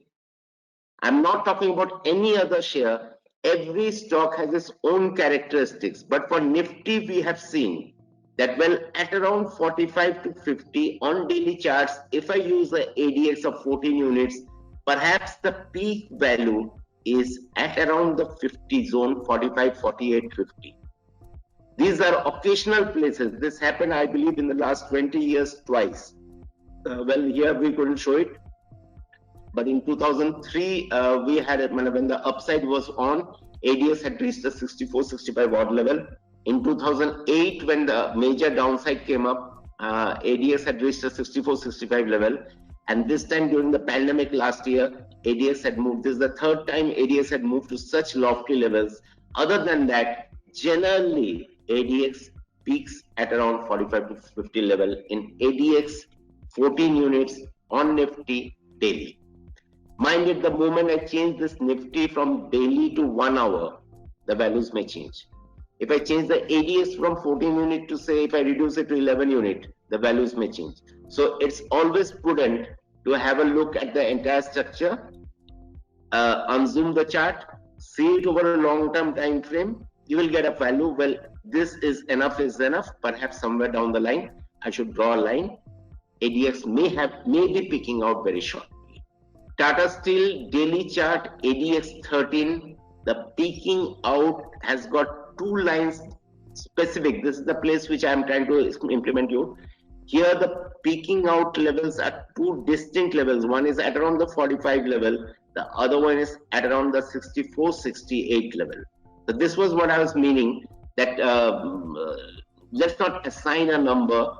I'm not talking about any other share. Every stock has its own characteristics. But for Nifty, we have seen that well, at around 45 to 50 on daily charts, if I use the ADX of 14 units, perhaps the peak value is at around the 50 zone, 45, 48, 50. These are occasional places. This happened, I believe, in the last 20 years twice. Well, here we couldn't show it. But in 2003, we had it when the upside was on, ADX had reached the 64, 65 odd level. In 2008, when the major downside came up, ADX had reached the 64, 65 level. And this time during the pandemic last year, ADX had moved. This is the third time ADX had moved to such lofty levels. Other than that, generally, ADX peaks at around 45 to 50 level in ADX 14 units on Nifty daily. Mind it, the moment I change this Nifty from daily to 1 hour, the values may change. If I change the ADX from 14 unit to say, if I reduce it to 11 unit, the values may change. So it's always prudent to have a look at the entire structure, unzoom the chart, see it over a long-term time frame, you will get a value. Well, this is enough, perhaps somewhere down the line, I should draw a line. ADX may be picking out very shortly. Tata Steel daily chart ADX 13 The peaking out has got two lines specific. This is the place which I am trying to implement you. Here the peaking out levels are two distinct levels. One is at around the 45 level. The other one is at around the 64, 68 level. So this was what I was meaning, that let's not assign a number.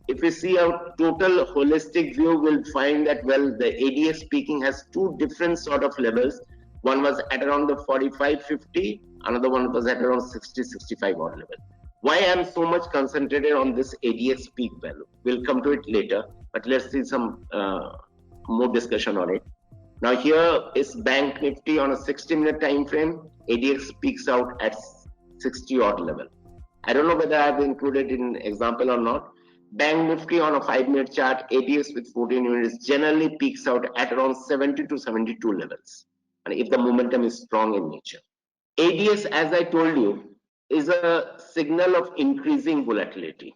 If we see a total holistic view, we'll find that, well, the ADX peaking has two different sort of levels. One was at around the 45, 50. Another one was at around 60, 65 odd level. Why I'm so much concentrated on this ADX peak value? We'll come to it later, but let's see some more discussion on it. Now here is Bank Nifty on a 60-minute time frame. ADX peaks out at 60 odd level. I don't know whether I've included in example or not. Bank Nifty on a 5-minute chart, ADX with 14 units generally peaks out at around 70 to 72 levels, and if the momentum is strong in nature. ADX, as I told you, is a signal of increasing volatility.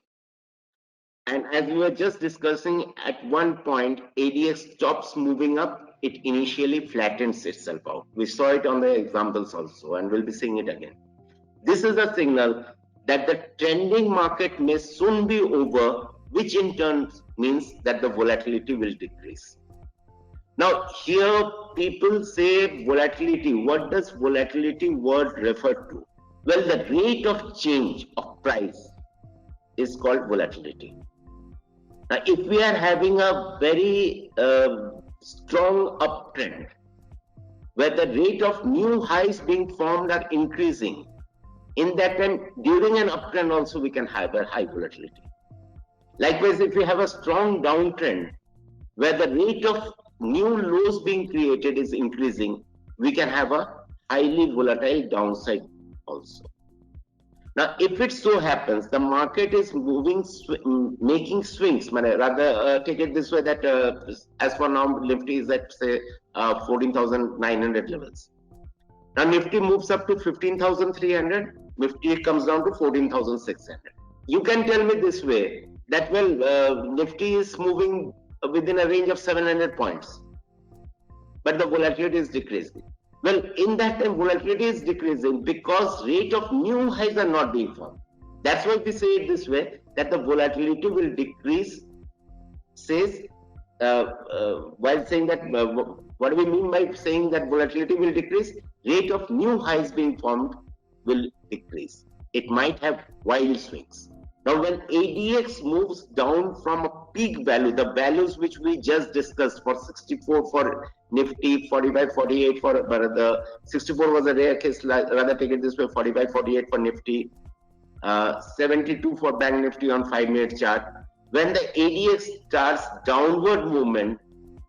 And as we were just discussing, at one point, ADX stops moving up, it initially flattens itself out. We saw it on the examples also, and we'll be seeing it again. This is a signal that the trending market may soon be over, which in turn means that the volatility will decrease. Now, here people say volatility. What does volatility word refer to? Well, the rate of change of price is called volatility. Now, if we are having a very strong uptrend, where the rate of new highs being formed are increasing, in that time, during an uptrend also we can have a high volatility. Likewise, if we have a strong downtrend, where the rate of new lows being created is increasing, we can have a highly volatile downside also. Now, if it so happens the market is moving, making swings, rather take it this way, that as for now Nifty is at say 14,900 levels. Now Nifty moves up to 15,300, Nifty comes down to 14,600. You can tell me this way, that well, Nifty is moving within a range of 700 points, but the volatility is decreasing. Well, in that time, volatility is decreasing because rate of new highs are not being formed. That's why we say it this way, that the volatility will decrease, says, while saying that, what do we mean by saying that volatility will decrease? Rate of new highs being formed will decrease. It might have wild swings. Now, when ADX moves down from a peak value, the values which we just discussed for 64 for Nifty, 45, 48 for the 64 was a rare case, rather take it this way, 45, 48 for Nifty, 72 for Bank Nifty on 5-minute chart. When the ADX starts downward movement,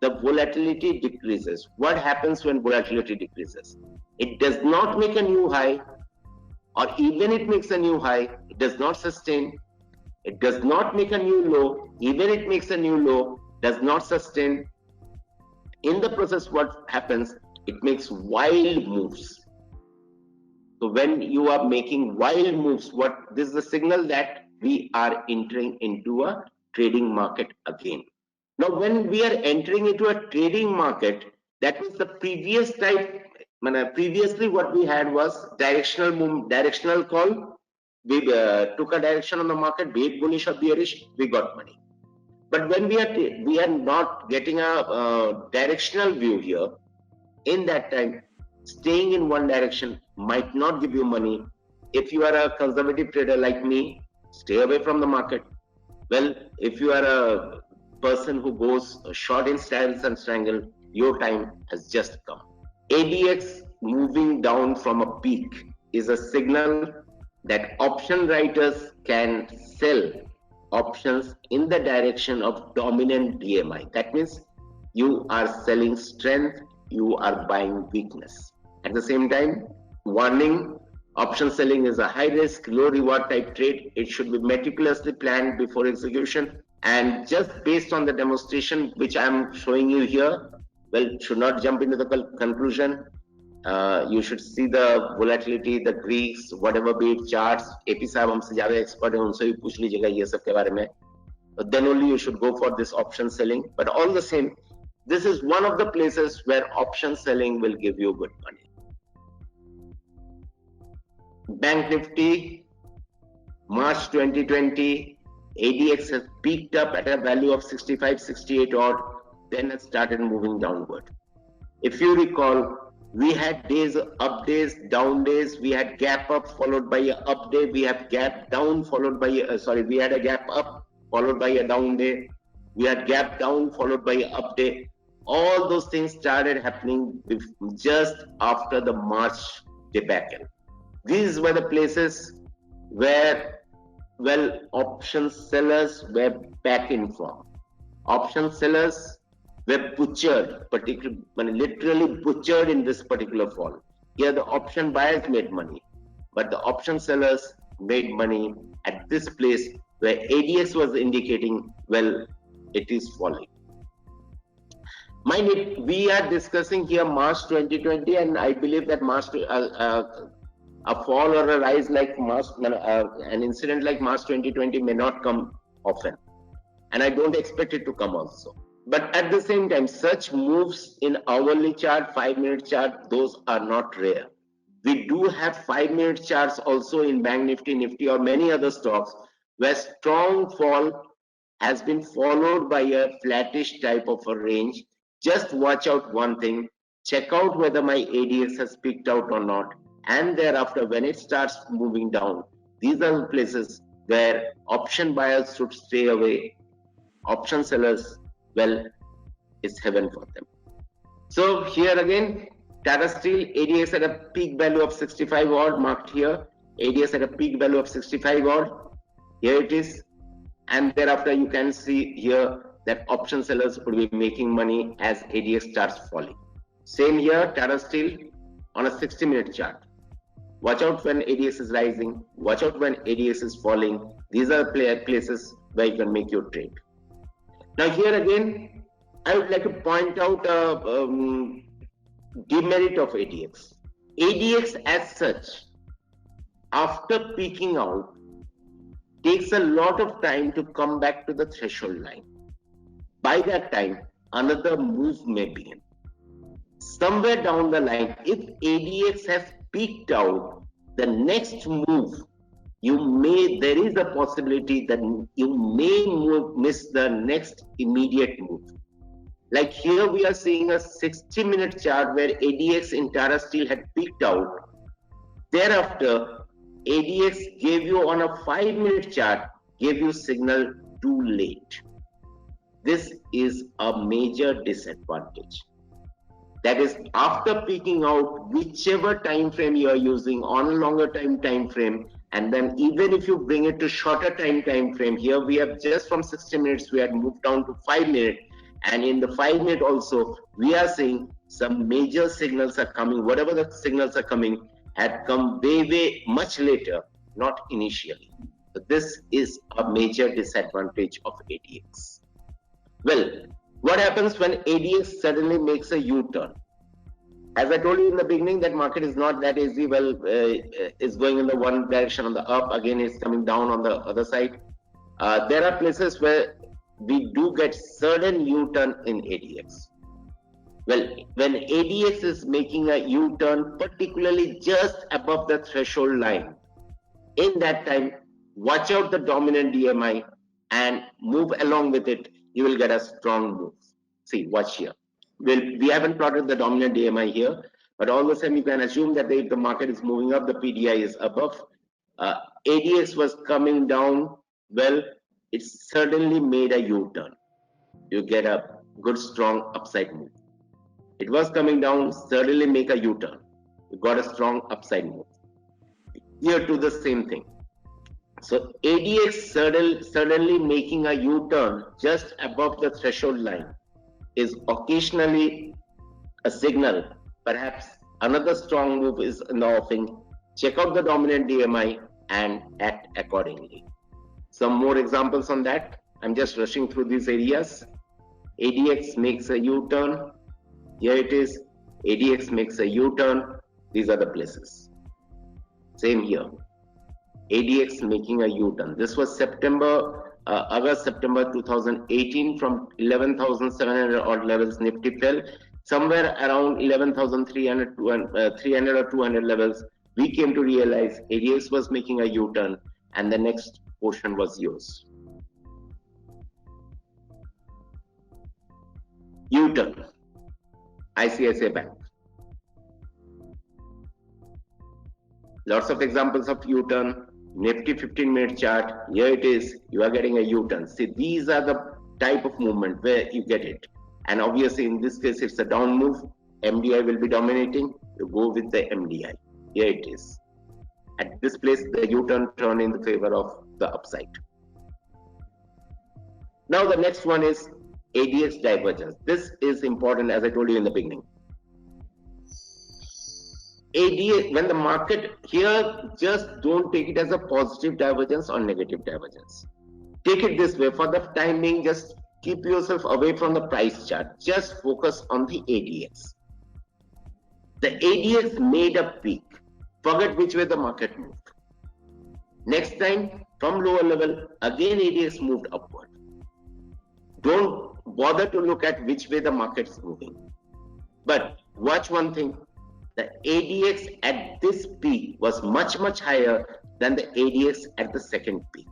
the volatility decreases. What happens when volatility decreases? It does not make a new high, or even it makes a new high, it does not sustain. It does not make a new low, even it makes a new low, does not sustain. In the process, what happens? It makes wild moves. So when you are making wild moves, this is a signal that we are entering into a trading market again. Now, when we are entering into a trading market, that means the previous type, previously what we had was directional call. We took a direction on the market, be it bullish or bearish, we got money. But when we are not getting a directional view here, in that time, staying in one direction might not give you money. If you are a conservative trader like me, stay away from the market. Well, if you are a person who goes short in styles and strangle, your time has just come. ADX moving down from a peak is a signal that option writers can sell options in the direction of dominant DMI. That means you are selling strength, you are buying weakness. At the same time, warning, option selling is a high risk, low reward type trade. It should be meticulously planned before execution. And just based on the demonstration which I am showing you here, well, should not jump into the conclusion. You should see the volatility, the Greeks, whatever be it charts. AP साहब हमसे ज़्यादा expert हैं, उनसे भी पूछ लीजिएगा ये सब के बारे में. But then only you should go for this option selling. But all the same, this is one of the places where option selling will give you good money. Bank Nifty, March 2020, ADX has peaked up at a value of 65, 68 odd, then it started moving downward. If you recall, we had days up days, down days. We had gap up followed by a up day. We have gap down followed by we had a gap up followed by a down day. We had gap down followed by a up day. All those things started happening just after the March debacle. These were the places where, well, option sellers were back in form. Option sellers were butchered, literally butchered in this particular fall. Here the option buyers made money, but the option sellers made money at this place where ADX was indicating, well, it is falling. Mind it, we are discussing here March 2020, and I believe that a fall or a rise like March, an incident like March 2020 may not come often, and I don't expect it to come also. But at the same time, such moves in hourly chart, 5-minute chart, those are not rare. We do have 5-minute charts also in Bank Nifty, Nifty, or many other stocks where strong fall has been followed by a flattish type of a range. Just watch out one thing, check out whether my ADX has peaked out or not, and thereafter when it starts moving down, these are the places where option buyers should stay away. Option sellers, well, it's heaven for them. So here again, Tata Steel, ADX at a peak value of 65 odd, marked here. ADX at a peak value of 65 odd. Here it is. And thereafter you can see here that option sellers would be making money as ADX starts falling. Same here, Tata Steel on a 60-minute chart. Watch out when ADX is rising. Watch out when ADX is falling. These are places where you can make your trade. Now here again, I would like to point out a demerit of ADX. ADX as such, after peaking out, takes a lot of time to come back to the threshold line. By that time, another move may begin. Somewhere down the line, if ADX has peaked out, the next move, there is a possibility that you may miss the next immediate move. Like here we are seeing a 60-minute chart where ADX in Tata Steel had peaked out. Thereafter, ADX gave you on a 5-minute chart, gave you signal too late. This is a major disadvantage. That is, after peaking out, whichever time frame you are using, on a longer time frame, and then even if you bring it to shorter time frame, here we have just from 60 minutes we had moved down to 5 minutes, and in the 5-minute also we are seeing some major signals are coming. Whatever the signals are coming had come way much later, not initially. So this is a major disadvantage of ADX. Well, what happens when ADX suddenly makes a U-turn? As I told you in the beginning, that market is not that easy. Well, it's going in the one direction on the up, again it's coming down on the other side. There are places where we do get sudden U-turn in ADX. Well, when ADX is making a U-turn, particularly just above the threshold line, in that time, watch out the dominant DMI and move along with it. You will get a strong move. See, watch here. Well, we haven't plotted the dominant DMI here, but all the same you can assume that if the market is moving up, the PDI is above. ADX was coming down. Well, it suddenly made a U-turn. You get a good strong upside move. It was coming down, suddenly make a U-turn. You got a strong upside move. Here to the same thing. So ADX suddenly making a U-turn just above the threshold line is occasionally a signal. Perhaps another strong move is in the offing. Check out the dominant DMI and act accordingly. Some more examples on that. I'm just rushing through these areas. ADX makes a U-turn. Here it is. ADX makes a U-turn. These are the places. Same here. ADX making a U-turn. This was August, September 2018. From 11,700 odd levels, Nifty fell. Somewhere around 11,300 300 or 200 levels, we came to realize ADX was making a U-turn and the next portion was yours. U-turn, ICICI Bank. Lots of examples of U-turn. Nifty 15-minute chart. Here it is. You are getting a U-turn. See, these are the type of movement where you get it. And obviously, in this case, it's a down move. MDI will be dominating. You go with the MDI. Here it is. At this place, the U-turn turn in the favor of the upside. Now, the next one is ADX divergence. This is important, as I told you in the beginning. ADX, when the market here, just don't take it as a positive divergence or negative divergence. Take it this way. For the time being, just keep yourself away from the price chart. Just focus on the ADX. The ADX made a peak. Forget which way the market moved. Next time, from lower level, again ADX moved upward. Don't bother to look at which way the market's moving. But watch one thing. The ADX at this peak was much higher than the ADX at the second peak.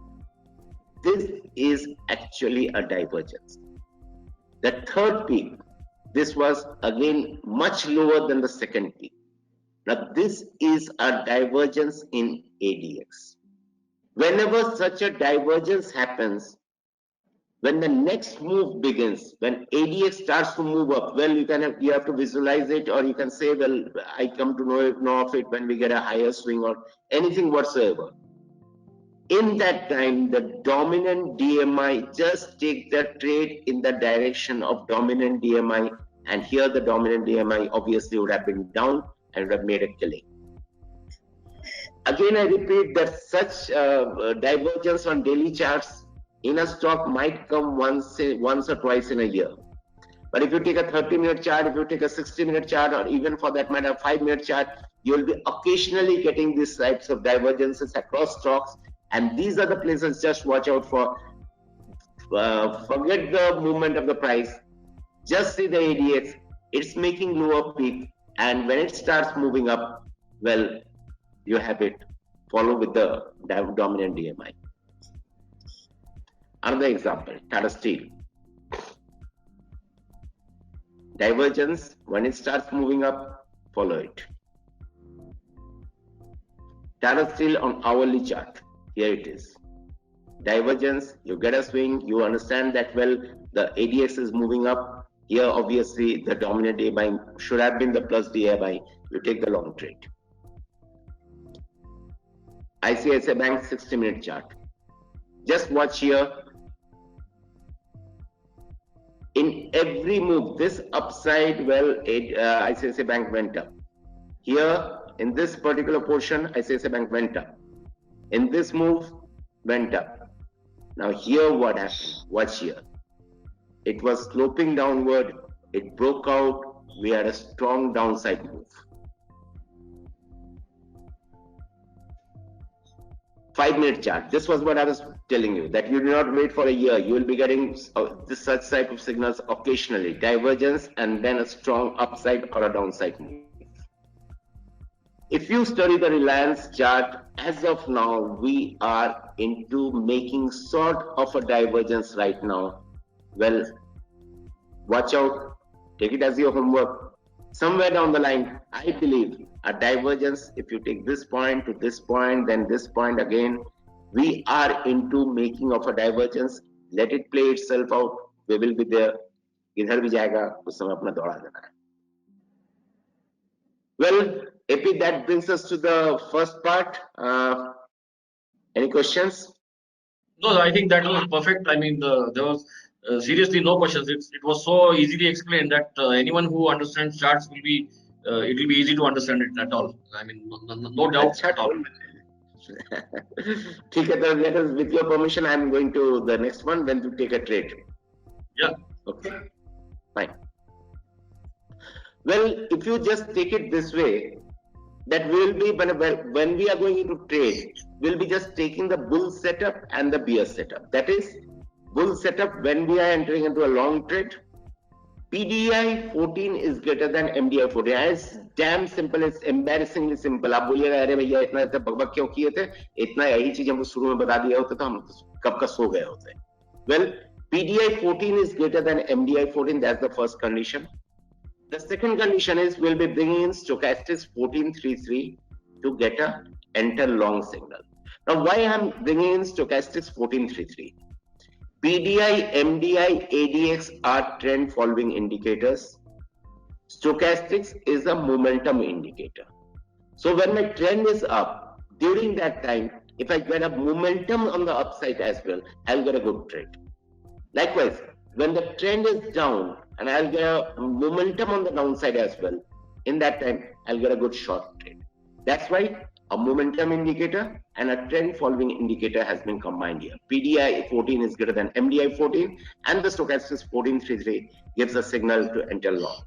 This is actually a divergence. The third peak, this was again much lower than the second peak. Now this is a divergence in ADX. Whenever such a divergence happens, when the next move begins, when ADX starts to move up, well, you have to visualize it, or you can say, well, I come to know of it when we get a higher swing or anything whatsoever. In that time, the dominant DMI, just take the trade in the direction of dominant DMI, and here the dominant DMI obviously would have been down and would have made a killing. Again, I repeat that such divergence on daily charts in a stock might come once or twice in a year. But if you take a 30-minute chart, if you take a 60-minute chart, or even for that matter, a 5-minute chart, you will be occasionally getting these types of divergences across stocks. And these are the places just watch out for. Forget the movement of the price. Just see the ADX. It's making lower peak. And when it starts moving up, well, you have it. Follow with the dominant DMI. Another example, Tata Steel. Divergence, when it starts moving up, follow it. Tata Steel on hourly chart, here it is. Divergence, you get a swing, you understand that, well, the ADX is moving up. Here, obviously, the dominant DMI should have been the plus DMI. You take the long trade. ICICI Bank 60-minute chart. Just watch here. In every move, this upside, well, ICICI Bank went up. Here, in this particular portion, ICICI Bank went up. In this move, went up. Now here what happened? Watch here. It was sloping downward. It broke out. We had a strong downside move. 5-minute chart. This was what I was telling you, that you do not wait for a year. You will be getting such type of signals occasionally. Divergence and then a strong upside or a downside move. If you study the Reliance chart, as of now, we are into making sort of a divergence right now. Well, watch out. Take it as your homework. Somewhere down the line, I believe a divergence, if you take this point to this point, then this point again, we are into making of a divergence. Let it play itself out. We will be there. Idhar bhi jayega, us समय अपना दौड़ा देना है. Well, AP, that brings us to the first part. Any questions? No, I think that was perfect. I mean, there was seriously no questions. It was so easily explained that anyone who understands charts will be, it will be easy to understand it at all. I mean, no doubt at all. With your permission, I am going to the next one when to take a trade. Yeah. Okay. Fine. Well, if you just take it this way, that will be when we are going into trade, we'll be just taking the bull setup and the bear setup. That is, bull setup when we are entering into a long trade, PDI 14 is greater than MDI 14. It's damn simple. It's embarrassingly simple. आप बोलिएगा अरे भैया इतना इतना बकबक क्यों किए थे? इतना यही चीज हमको शुरू में बता दिया होता तो हम कब का सो गए होते. Well, PDI 14 is greater than MDI 14. That's the first condition. The second condition is we'll be bringing in stochastics 1433 to get a enter long signal. Now, why I'm bringing in stochastics 1433? PDI, MDI, ADX are trend following indicators. Stochastics is a momentum indicator. So when my trend is up, during that time, if I get a momentum on the upside as well, I'll get a good trade. Likewise, when the trend is down and I'll get a momentum on the downside as well, in that time, I'll get a good short trade. That's why a momentum indicator and a trend following indicator has been combined here. PDI 14 is greater than MDI 14 and the stochastics 1433 gives a signal to enter long.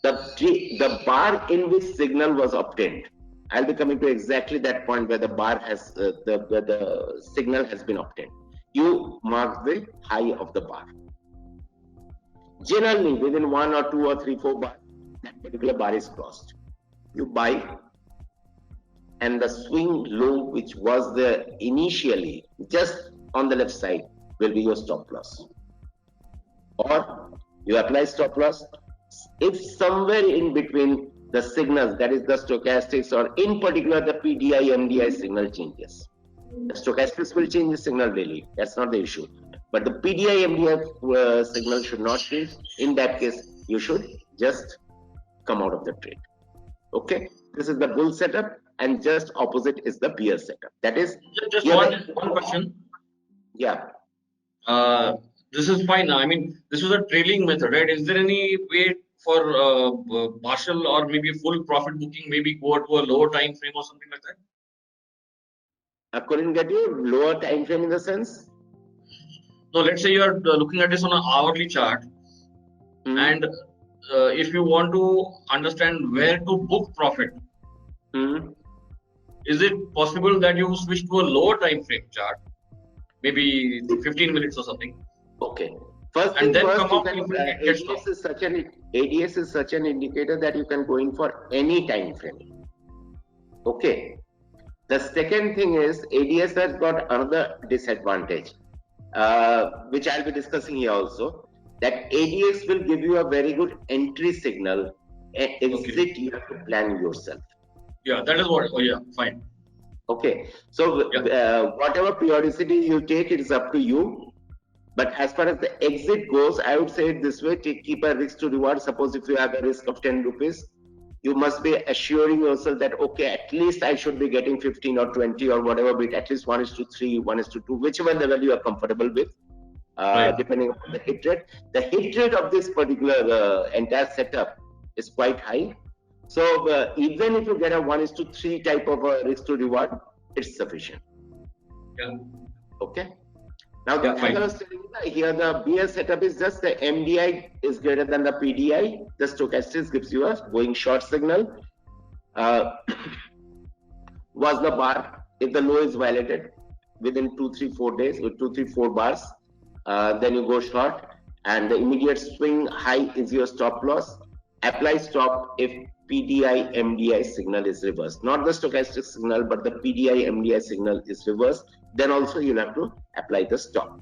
The bar in which signal was obtained, I'll be coming to exactly that point where the bar has the signal has been obtained. You mark the high of the bar. Generally, within 1 or 2 or 3, 4 bars, that particular bar is crossed. You buy, and the swing low, which was there initially just on the left side, will be your stop loss. Or you apply stop loss. If somewhere in between the signals, that is the stochastics, or in particular the PDI, MDI signal changes. The stochastics will change the signal daily. That's not the issue. But the PDI, MDI signal should not change. In that case, you should just come out of the trade. Okay, this is the bull setup, and just opposite is the bear setup. That is just one question. Yeah. This is fine. I mean, this was a trailing method, right? Is there any way for partial or maybe full profit booking, maybe go to a lower time frame or something like that? I couldn't get you. Lower time frame in the sense? No, let's say you are looking at this on an hourly chart, and if you want to understand where to book profit, is it possible that you switch to a lower time frame chart, maybe 15 minutes or something? Okay. First and then first, come out ADS is such an indicator that you can go in for any time frame. Okay. The second thing is ADS has got another disadvantage, which I'll be discussing here also. That ADS will give you a very good entry signal. Exit you have to plan yourself. Yeah, that is what. Oh yeah, fine. Okay. So whatever periodicity you take, it is up to you. But as far as the exit goes, I would say it this way: keep a risk to reward. Suppose if you have a risk of 10 rupees, you must be assuring yourself that, okay, at least I should be getting 15 or 20 or whatever bit, at least 1:3, 1:2, whichever level you are comfortable with, depending on the hit rate. The hit rate of this particular entire setup is quite high. So even if you get a 1:3 type of a risk to reward, it's sufficient. Yeah. Okay. Now, as I was telling you, here the BS setup is just the MDI is greater than the PDI. The stochastics gives you a going short signal. Was the bar, if the low is violated within 2, 3, 4 days, or 2, 3, 4 bars, then you go short, and the immediate swing high is your stop loss. Apply stop if PDI, MDI signal is reversed. Not the stochastic signal, but the PDI, MDI signal is reversed. Then also you'll have to apply the stop.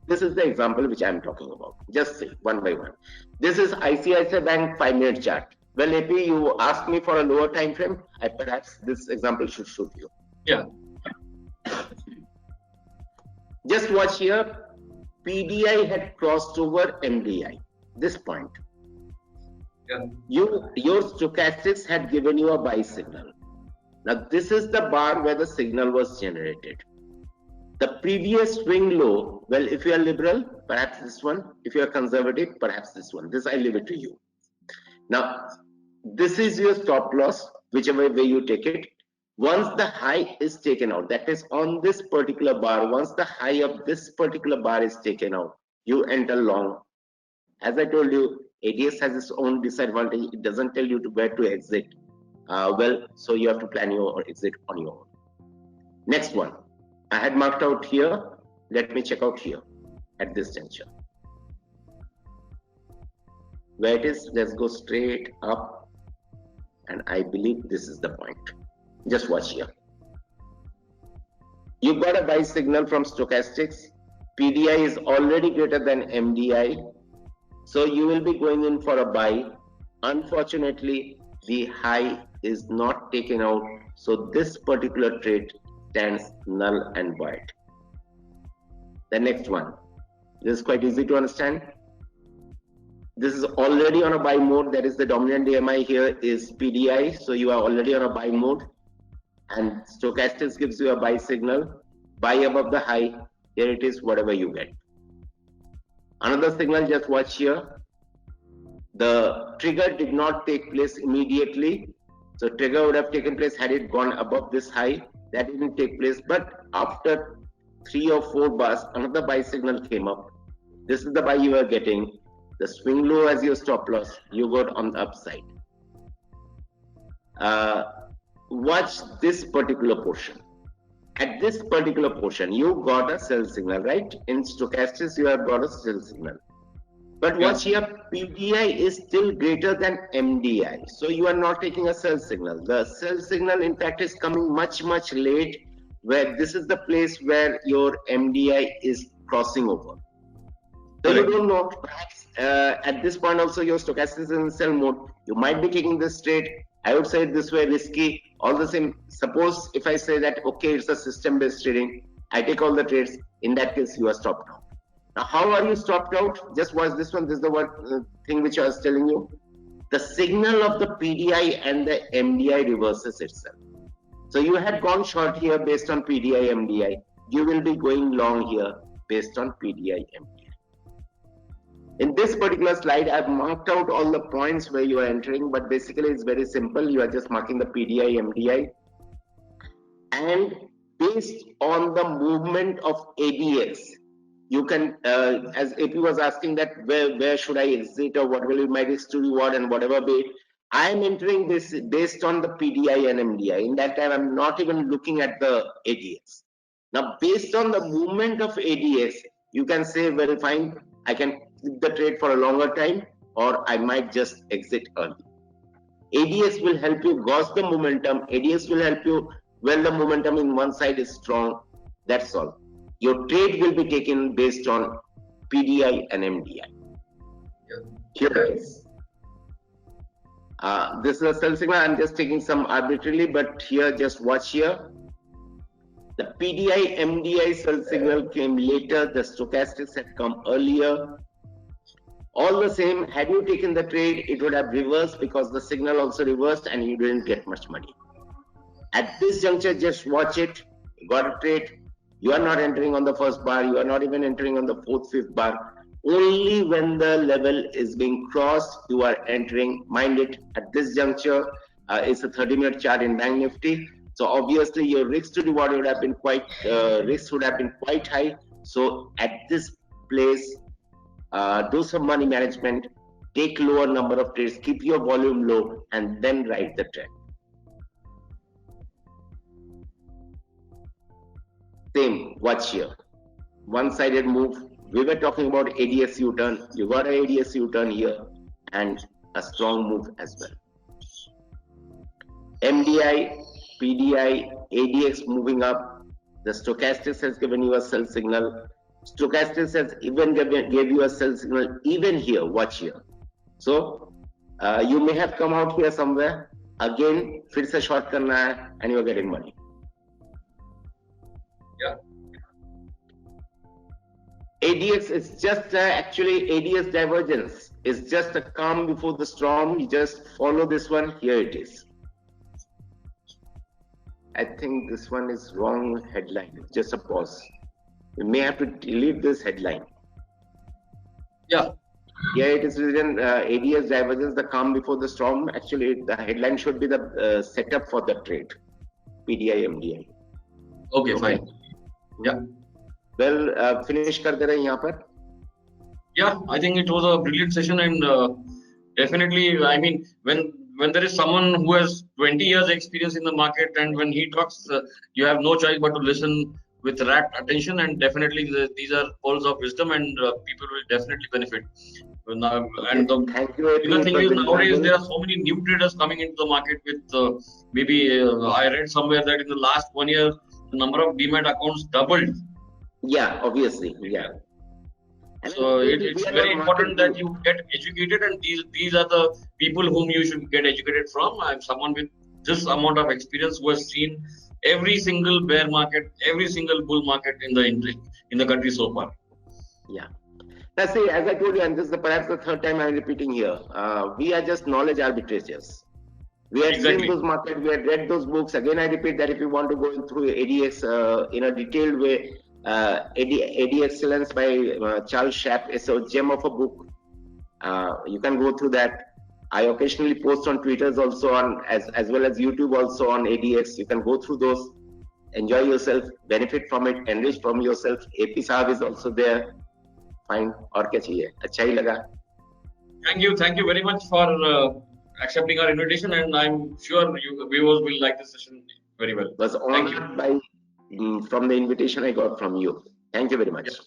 This is the example which I'm talking about. Just see one by one. This is ICICI Bank 5-minute chart. Well, AP, you asked me for a lower time frame. Perhaps this example should suit you. Yeah. Just watch here. PDI had crossed over MDI. This point. Yeah. Your stochastics had given you a buy signal. Now this is the bar where the signal was generated. The previous swing low, well, if you are liberal, perhaps this one. If you are conservative, perhaps this one. This I leave it to you. Now, this is your stop loss, whichever way you take it. Once the high is taken out, that is on this particular bar, once the high of this particular bar is taken out, you enter long. As I told you, ADS has its own disadvantage. It doesn't tell you where to exit. Well, so you have to plan your exit on your own. Next one. I had marked out here. Let me check out here at this juncture. where it is. Let's go straight up, and I believe this is the point. Just watch here. You got a buy signal from stochastics. PDI is already greater than MDI, so you will be going in for a buy. Unfortunately, the high is not taken out, so this particular trade stands null and void. The next one, this is quite easy to understand. This is already on a buy mode, that is the dominant DMI here is PDI, so you are already on a buy mode, and stochastics gives you a buy signal, buy above the high. Here it is, whatever you get. Another signal, just watch here. The trigger did not take place immediately, so trigger would have taken place had it gone above this high. That didn't take place, but after 3 or 4 bars, another buy signal came up. This is the buy you are getting. The swing low as your stop loss, you got on the upside. Watch this particular portion. At this particular portion, you got a sell signal, right? In stochastics, you have got a sell signal. But watch here, PDI is still greater than MDI. So you are not taking a sell signal. The sell signal, in fact, is coming much, much late, where this is the place where your MDI is crossing over. So you don't know, perhaps at this point also your stochastics is in sell mode. You might be taking this trade. I would say it this way, risky. All the same, suppose if I say that, okay, it's a system-based trading, I take all the trades. In that case, you are stopped out. Now, how are you stopped out? Just watch this one. This is the thing which I was telling you. The signal of the PDI and the MDI reverses itself. So you had gone short here based on PDI, MDI. You will be going long here based on PDI, MDI. In this particular slide, I've marked out all the points where you are entering, but basically it's very simple. You are just marking the PDI, MDI. And based on the movement of ADX, you can, as AP was asking that where should I exit or what will be my risk to reward and whatever be it, I am entering this based on the PDI and MDI. In that time, I'm not even looking at the ADX. Now, based on the movement of ADX, you can say, well, fine, I can keep the trade for a longer time, or I might just exit early. ADX will help you gauge the momentum. ADX will help you when the momentum in one side is strong. That's all. Your trade will be taken based on PDI and MDI. Here it is. This is a sell signal. I'm just taking some arbitrarily, but here, just watch here. The PDI, MDI sell signal came later. The stochastics had come earlier. All the same, had you taken the trade, it would have reversed because the signal also reversed and you didn't get much money. At this juncture, just watch it. You got a trade. You are not entering on the first bar. You are not even entering on the 4th, 5th bar. Only when the level is being crossed, you are entering. Mind it, at this juncture, it's a 30-minute chart in Bank Nifty. So obviously, your risk to reward would have been quite high. So at this place, do some money management, take lower number of trades, keep your volume low, and then ride the trend. Same, watch here. One-sided move. We were talking about ADS U-turn. You got an ADS U-turn here and a strong move as well. MDI, PDI, ADX moving up. The stochastics has given you a sell signal. Stochastics has even gave you a sell signal even here. Watch here. So you may have come out here somewhere. Again, फिर से short करना है and you are getting money. Yeah. ADX is just actually ADS divergence. It's just a calm before the storm. You just follow this one. Here it is. I think this one is wrong headline. Just a pause. We may have to delete this headline. Yeah. Yeah, it is written ADS divergence, the calm before the storm. Actually, the headline should be the setup for the trade. PDI, MDI. Okay, fine. Yeah. Well, finish कर दे रहे हैं यहाँ पर. Yeah, I think it was a brilliant session, and definitely, I mean, when there is someone who has 20 years experience in the market, and when he talks, you have no choice but to listen with rapt attention, and definitely these are pearls of wisdom, and people will definitely benefit. And the Thank you, AP. bigger thing It is was nowadays invaluable. there are so many new traders coming into the market with maybe I read somewhere that in the last 1 year the number of demat accounts doubled. Yeah, obviously. Yeah. And So we it's are very not market important that group. you get educated, and these are the people whom you should get educated from. I'm someone with this amount of experience who has seen every single bear market, every single bull market in the country so far. Yeah. Now, see, as I told you, and this is perhaps the third time I'm repeating here, we are just knowledge arbitrators. We had Exactly. seen those markets, we had read those books. Again, I repeat that if you want to go in through ADX in a detailed way, AD Excellence by Charles Schaap is a gem of a book. You can go through that. I occasionally post on Twitters also on as well as YouTube also on ADX. You can go through those, enjoy yourself, benefit from it, enrich from yourself. AP Saab is also there. Fine. और क्या चाहिए? अच्छा ही लगा. Thank you very much for accepting our invitation, and I'm sure you viewers will like this session very well. Was honored by from the invitation I got from you. Thank you very much. Yeah.